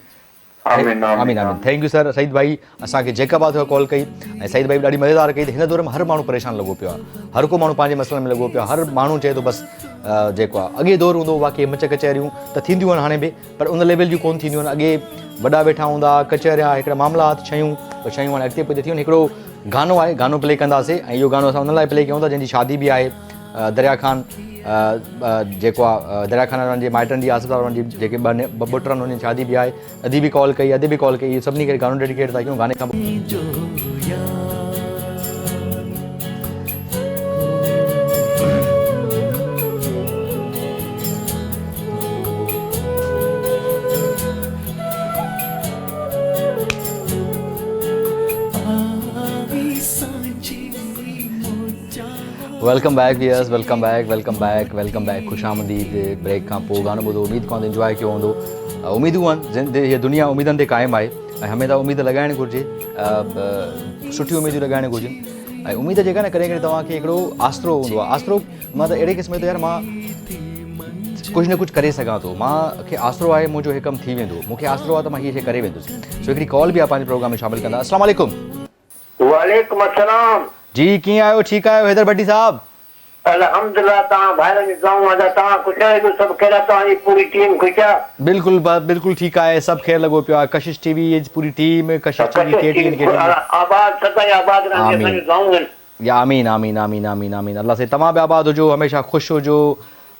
आमीन आमीन। Thank you sir. सईद भाई असांखे जैकाबाद खां कॉल कई, ऐं सईद भाई ॾाढी मज़ेदार कई। हिन दौर में हर माण्हू परेशान लॻो पियो आहे, हर को माण्हू पंहिंजे मसइलनि में लॻो पियो आहे। हर माण्हू चए थो बसि जेको आहे अॻे दौर हूंदो, बाक़ी मच कचहरियूं त थींदियूं आहिनि हाणे बि, पर उन लेवल जूं कोन थींदियूं आहिनि। अॻे वॾा वेठा हूंदा, कचहरिया, हिकिड़ा मामलात, शयूं हाणे अॻिते पुॼे थियूं। हिकिड़ो गानो आहे, गानो प्ले कंदासीं, ऐं इहो गानो असां उन लाइ प्ले कयूं था जंहिंजी शादी बि आहे। दरिया ख़ान जेको आहे, दरिया ख़ान वारनि जे माइटनि जी, आसिफ वारनि जी जेके ॿ पुट आहिनि, उन्हनि जी शादी बि आहे। अदी बि कॉल कई, बि कॉल कई। इहे सभिनी खे गानो डेडिकेट था कयूं। गाने खां welcome back viewers, welcome back. ख़ुशि आमदीद। ब्रेक खां पोइ गानो ॿुधो, उमेद खां इंजॉय कयो हूंदो। उमेदूं आहिनि, हीअ दुनिया उमेदनि ते क़ाइमु आहे, ऐं हमेशह उमेद लॻाइणु घुरिजे, सुठी उमेदूं लॻाइणु घुरिजनि। ऐं उमेद जेका न करे तव्हांखे हिकिड़ो आसरो हूंदो आहे। आसरो मां त अहिड़े क़िस्म जो यार मां कुझु न कुझु करे सघां थो, मूंखे आसरो आहे, मुंहिंजो हे कमु थी वेंदो, मूंखे आसरो आहे त मां हीअ शइ करे वेंदुसि। सो हिकिड़ी कॉल बि आहे, पंहिंजे प्रोग्राम में शामिलु कंदा। अस्सलाम वालेकुम। वालेकुम अस्सलाम जी, कीअं आहियो? ठीकु आहियो हैदर भट्टी साहब? अल्हम्दुलिल्लाह। तव्हां भाइरनि जी दुआऊं आहे, तव्हां ख़ुशि आहियो? सभु ख़ैर आहे? तव्हांजी पूरी टीम ख़ुशि आहे? बिल्कुलु ठीकु आहे, सभु ख़ैर लॻो पियो आहे। कशिश टीवी जी पूरी टीम, कशिश टीवी आबाद, सदाईं आबाद रहंदी, असांजी दुआऊं आहिनि। या आमीन आमीन आमीन आमीन आमीन। अल्लाह से तव्हां बि आबाद हुजो, हमेशह ख़ुशि हुजो,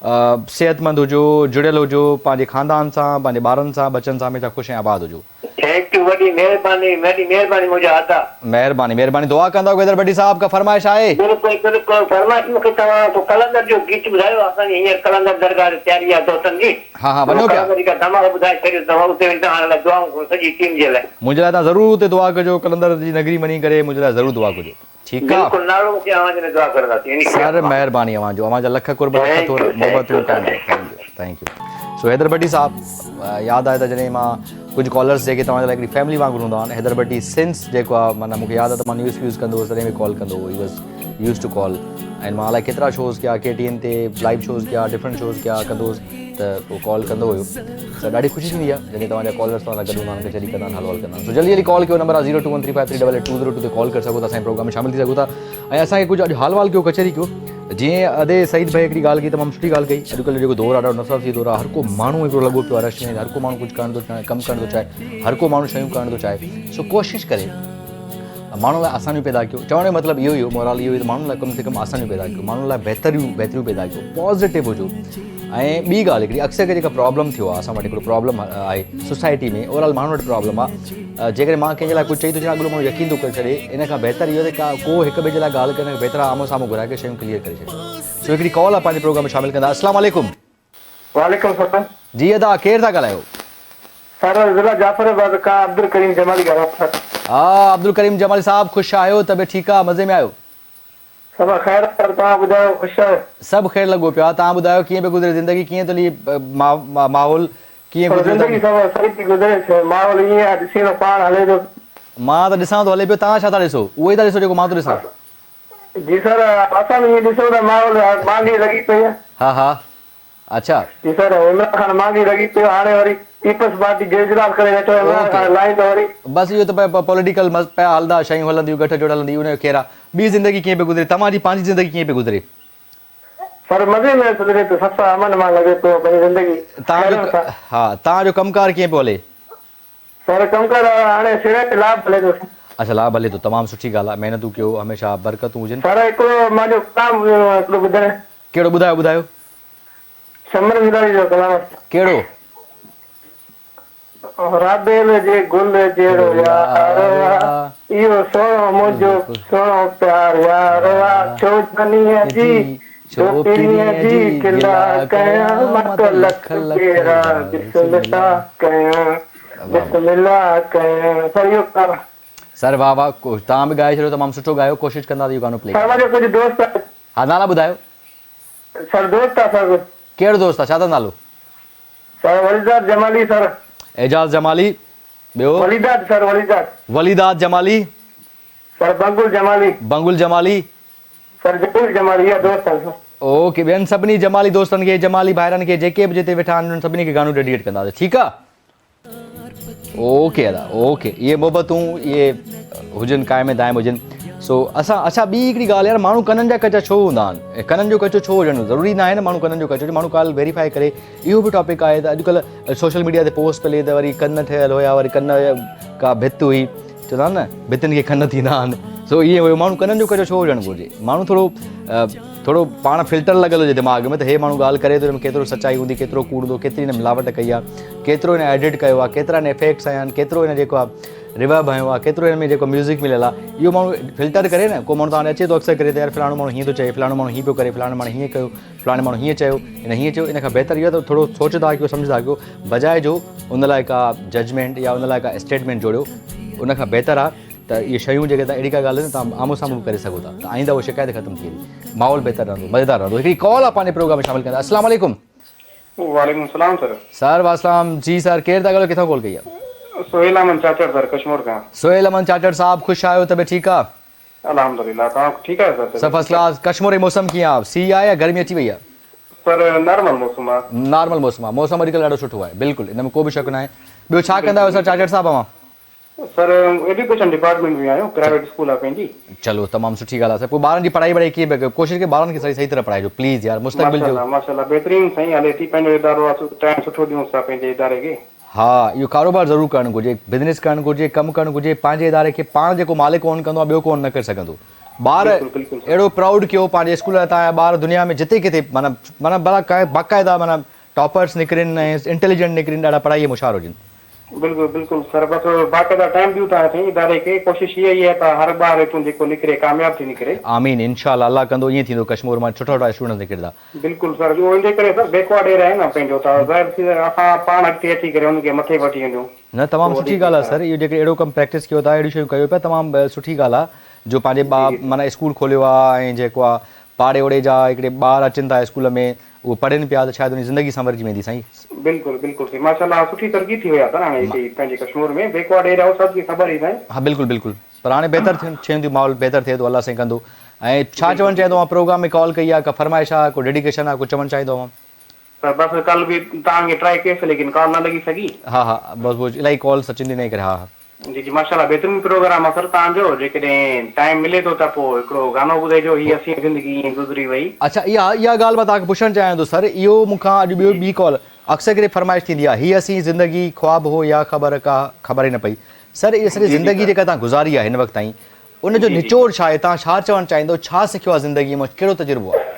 सेहतमंद हुजो, जुड़ियल हुजो पंहिंजे ख़ानदान सां, पंहिंजे ॿारनि सां, बचनि सां, हमेशह ख़ुशि ऐं आबाद हुजो। थैंक यू, वॾी महिरबानी मुंहिंजा अदा। महिरबानी। दुआ कंदा हैदर भट्टी साहब, का फरमाइश आहे? बिल्कुलु फरमाइश मूंखे तव्हां को कलंदर जो गीत ॿुधायो। असांजी हींअर कलंदर दरगाह तयारी आहे दोस्तनि जी। हा वञो पिया, तव्हां ॿुधाए छॾियो, तव्हां उते वञी तव्हां लाइ दुआऊं सॼी टीम जे लाइ। मुंहिंजे लाइ तव्हां ज़रूरु उते दुआ कजो, कलंदर जी नगरी वञी करे मुंहिंजे लाइ ज़रूरु दुआ कजो। ठीकु आहे बिल्कुलु नालो मूंखे आवाज़ दुआ करंदासीं सर महिरबानी अवांजो अवांजा लख कुर्ब लख थोरा मोहबतूं थैंक यू सो हैदर भट्टी साहब यादि आहे त जॾहिं मां कुझु कॉलर्स जेके तव्हांजे लाइ हिकिड़ी फैमिली वांगुरु हूंदा आहिनि हैदर भट्टी सिंस जेको आहे माना मूंखे यादि आहे त मां न्यूज़ व्यूज़ कंदो हुउसि तॾहिं बि कॉल कंदो हुओ वॉज यूज़ टू कॉल ऐं मां अलाए केतिरा शोज़ कया KTN ते लाइव शोज़ कया डिफरेंट शोज़ कया कंदो हुउसि त पोइ कॉल कंदो हुयो त ॾाढी ख़ुशी थींदी आहे जॾहिं तव्हांजा कॉलर्स तव्हां सां गॾु हूंदा आहिनि कचहरी कंदा आहिनि हलवाल कंदा आहिनि सो जल्दी जल्दी कॉल कयो नंबर आहे 02135388202 ते कॉल करे सघो था असांजे प्रोग्राम में शामिल थी सघो था ऐं असांखे कुझु अॼु हाल वाल कयो कचहरी कयो जीअं अदे सईद भाई हिकिड़ी ॻाल्हि कई तमामु सुठी ॻाल्हि कई अॼुकल्ह जेको दौरु आहे ॾाढो नफ़रत थी दौरु आहे हर को माण्हू हिकिड़ो लॻो पियो आहे रश में हर को माण्हू कुझु करणु थो चाहे कमु करणु थो चाहे हर को माण्हू शयूं करणु थो चाहे सो कोशिशि करे माण्हू लाइ आसानियूं पैदा कयो चवण जो मतिलबु इहो ई हो मोराल इहो ई त माण्हुनि लाइ कम से कम आसानियूं पैदा कयो माण्हुनि लाइ बहितरियूं पैदा कयो पॉज़िटिव हुजो ऐं ॿी ॻाल्हि हिकिड़ी अक्सर के जेका प्रॉब्लम थियो आहे असां वटि हिकिड़ो प्रॉब्लम आहे सोसाइटी में ओवरऑल माण्हू वटि प्रॉब्लम आहे जेकॾहिं मां कंहिंजे लाइ कुझु चई थो छॾियां अॻिलो माण्हू यकीन थो करे छॾे इन खां बहितर इहो त को हिक ॿिए जे लाइ ॻाल्हि करण खां बहितर आमो साम्हूं घुराए करे शयूं क्लियर करे छॾियो सो हिकिड़ी कॉल आहे पंहिंजे प्रोग्राम में शामिल कंदा अस्सलाम वालेकुम वालेकुम सलाम जी अदा केरु था ॻाल्हायो सर ज़िला जाफराबाद खां अब्दुल करीम जमाली ॻाल्हायो हा अब्दुल करीम जमाली साहब ख़ुशि आहियो तबियत ठीकु आहे मज़े में आहियो सभु ख़ैर सर तव्हां ॿुधायो ख़ुशि आहियो सभु ख़ैर लॻो पियो आहे तव्हां ॿुधायो कीअं पियो गुज़रे ज़िंदगी कीअं थो हली माहौल कीअं गुज़रे ज़िंदगी सभु सही थी गुज़रे माहौल ईअं आहे ॾिसी न पाण हले थो मां त ॾिसां थो हले पियो तव्हां छा था ॾिसो उहो ई था ॾिसो जेको मां थो ॾिसां जी सर असां बि ईअं ॾिसूं त माहौल महांगी लॻी पई आहे हा हा अच्छा जी सर इमरान खान महांगी लॻी पियो हाणे वरी पीपल्स पार्टी गुजरात करे वेठो इमरान खान लाइन त वरी बसि इहो त पॉलिटिकल पिया हलंदा शयूं हलंदियूं गठ जोड़ हलंदी उनजो केरु आहे ॿी ज़िंदगी कीअं पई गुज़रे तव्हांजी पंहिंजी ज़िंदगी कीअं पई गुज़रे सर मज़े में गुज़रे पियो सफ़ा अमन मां लॻे पियो पंहिंजी ज़िंदगी तव्हांजो हा तव्हांजो कमकार कीअं पियो हले सर कमकार हाणे सिरे ते लाभ हले थो अच्छा लाभ हले थो तमामु सुठी ॻाल्हि आहे महिनतूं कयो हमेशह बरकतूं हुजनि सर हिकिड़ो मुंहिंजो कलाम हिकिड़ो ॿुधाए कहिड़ो ॿुधायो समर मिलारी जो कलाम कहिड़ो राबेल जे गुल जहिड़ो यार इहो सोनो मुंहिंजो सोनो प्यार यार छो जनीअ जी छो पीरीअ जी किला कयां मत लख केरा बिस्मिल्लाह कयां बिस्मिल्लाह कयां सर इहो कर सर वाह वाह तव्हां बि ॻाए छॾियो तमामु सुठो ॻायो कोशिशि कंदा इहो गानो प्ले सर मुंहिंजो कुझु दोस्त आहे हा नाला ॿुधायो सर दोस्त आहे सर कहिड़ो दोस्त आहे छा अथव नालो सर वलीदात जमाली सर एजाज़ जमाली ॿियो Walidad sir Walidad Jamali sir Bangul Jamali sir Jamil Jamali इहा दोस्त आहे सर ओके ॿियनि सभिनी जमाली दोस्तनि खे जमाली भाइरनि खे जेके बि जिते वेठा आहिनि उन्हनि सभिनी खे गानो डेडिकेट कंदासीं ठीकु आहे ओके अदा ओके इहे मोहबतूं इहे हुजनि क़ाइम दाइम हुजनि सो अच्छा ॿी हिकिड़ी ॻाल्हि यार माण्हू कननि जा कचा छो हूंदा आहिनि ऐं कननि जो कचो छो हुजणु ज़रूरी न आहे न माण्हू कननि जो कचो माण्हू काल वेरीफाई करे इहो बि टॉपिक आहे त अॼुकल्ह सोशल मीडिया ते पोस्ट पई त वरी कन ठहियल हुया वरी कन का भित हुई चवंदा आहिनि न भितनि खे कन थींदा आहिनि सो इहे हुयो माण्हू कननि जो कचो छो हुजणु घुरिजे माण्हू थोरो पाण फिल्टर लॻल हुजे दिमाग़ में त हे माण्हू ॻाल्हि करे थो हिन में केतिरो सचाई हूंदी केतिरो कूड़ हूंदो केतिरी हिन मिलावट कई आहे केतिरो हिन एडिट कयो आहे केतिरा हिन इफेक्ट्स आया आहिनि केतिरो हिन जेको आहे रिवर्ब आयो आहे केतिरो हिन में जेको म्यूज़िक मिलियल आहे इहो माण्हू फिल्टर करे न को माण्हू तव्हां अचे थो अक्सर करे त यार फलाणो माण्हू हीअं थो चए फलाणो माण्हू हीअं पियो करे फलाणे माण्हू हीअं कयो फलाणे माण्हू हीअं चयो हीअं चयो इन खां बहितर इहो त थोरो सोचंदा कयो सम्झंदा कयो बजाए जो उन लाइ का जजमेंट या उन लाइ का स्टेटमेंट जोड़ियो उन खां बहितर आहे त इहे शयूं जेके तव्हां अहिड़ी का ॻाल्हि आहे तव्हां आम्हूं साम्हूं करे सघो था त आईंदा उहा शिकायत ख़तमु थी वेंदी माहौल बहितर रहंदो मज़ेदार रहंदो हिकिड़ी कॉल आहे पंहिंजे प्रोग्राम में शामिल कंदा अस्सलाम वालेकुम वालेकुम सलाम सर वासलाम जी सर केरु था ॻाल्हायो किथां कॉल कई आहे सोहेल अमन चाचड़ सर कश्मीर खां सोहेल अमन चाचड़ साहब ख़ुशि आहियो तबियत ठीकु आहे अल्हम्दुलिल्लाह तव्हां ठीकु आहे sir sir first class Kashmir जो मौसम कीअं आहे सीउ आहे या गर्मी अची वई आहे सर नॉर्मल मौसम आहे नॉर्मल मौसम आहे मौसम अॼुकल्ह ॾाढो सुठो आहे बिल्कुलु हिन में को बि शक न आहे ॿियो छा कंदा आहियो सर चाचड़ साहब मां सर एजुकेशन डिपार्टमेंट में आहियो प्राइवेट स्कूल आहे पंहिंजी चलो तमामु सुठी ॻाल्हि आहे सर पोइ ॿारनि जी पढ़ाई वढ़ाई कीअं पिया कयो कोशिशि कयो ॿारनि खे सही तरह पढ़ाइजो प्लीज़ यार मुस्तक़बिल जो माशाल्लाह बहितरीन सही हले थी पंहिंजो इदारो आहे टाइम सुठो ॾियूं था पंहिंजे इदारे खे हा इहो कारोबार ज़रूरु करणु घुरिजे बिज़नेस करणु घुरिजे कमु करणु घुरिजे पंहिंजे इदारे खे पाण जेको मालिक कोन कंदो आहे ॿियो कोन न करे सघंदो ॿार अहिड़ो प्राउड कयो पंहिंजे स्कूल तव्हांजा ॿार दुनिया में जिते किथे माना भला बाक़ाइदा माना टॉपर्स निकिरनि ऐं इंटेलिजेंट निकिरनि ॾाढा पढ़ाईअ में होशियारु हुजनि बिल्कुल बिल्कुल सर बस बाक़ायदा टाइम ॾियूं था साईं इदारे खे कोशिश इहा ई आहे त हर ॿार हितां जेको निकिरे कामयाब थी निकिरे आमीन इंशाल्लाह अल्लाह कंदो ईअं थींदो कश्मीर मां सुठा सुठा स्टूडेंट निकिरंदा बिल्कुल सर उहो इन करे सर बैकवर्ड एरिया आहे न पंहिंजो त ज़ाहिर थी असां पाण अॻिते अची करे हुनखे मथे वठी वञूं न तमामु सुठी ॻाल्हि आहे सर इहो जेके अहिड़ो कमु प्रैक्टिस कयो था अहिड़ियूं शयूं कयो पिया तमामु सुठी ॻाल्हि आहे जो पंहिंजे माना स्कूल खोलियो आहे ऐं जेको आहे पाड़े ओड़े जा हिकिड़े ॿार अचनि था स्कूल में उहो पढ़नि पिया त शायदि उन ज़िंदगी संवरजी वेंदी साईं बिल्कुल बिल्कुल सही माशाल्लाह सुठी तरक़ी थी वई आहे सर हाणे हिते पंहिंजे कश्मीर में बैकवर्ड एरिया हो सभु ख़बर ई साईं हा बिल्कुलु बिल्कुलु पर हाणे बहितर शयूं थियूं माहौल बहितर थिए थो अल्लाह साईं कंदो ऐं छा चवणु चाहींदो आहे प्रोग्राम में कॉल कई आहे का फरमाइश आहे को डेडिकेशन आहे कुझु चवणु चाहींदो आहे सर बस कल भी तव्हांखे ट्राई कयसि लेकिन कॉल न लॻी सघी हा हा बसि इलाही कॉल्स अचनि थी न करे हा हा जी जी माशाल्लाह बहितरीन प्रोग्राम आहे सर तव्हांजो जेकॾहिं टाइम मिले थो त पोइ हिकिड़ो गानो ॿुधाइजो हीअ असीं ज़िंदगी ईअं गुज़री वई अच्छा इहा ॻाल्हि मां तव्हांखे पुछणु चाहियां थो सर इहो मूंखां अॼु ॿियो ॿी कॉल अक्सर करे फरमाइश थींदी आहे हीअ असीं ज़िंदगी ख़्वाब हो या ख़बर ई न पई सर इहा सॼी ज़िंदगी जेका तव्हां गुज़ारी आहे हिन वक़्तु ताईं उनजो निचोड़ छा आहे तव्हां छा चवणु चाहींदो छा सिखियो आहे ज़िंदगीअ में कहिड़ो तजुर्बो आहे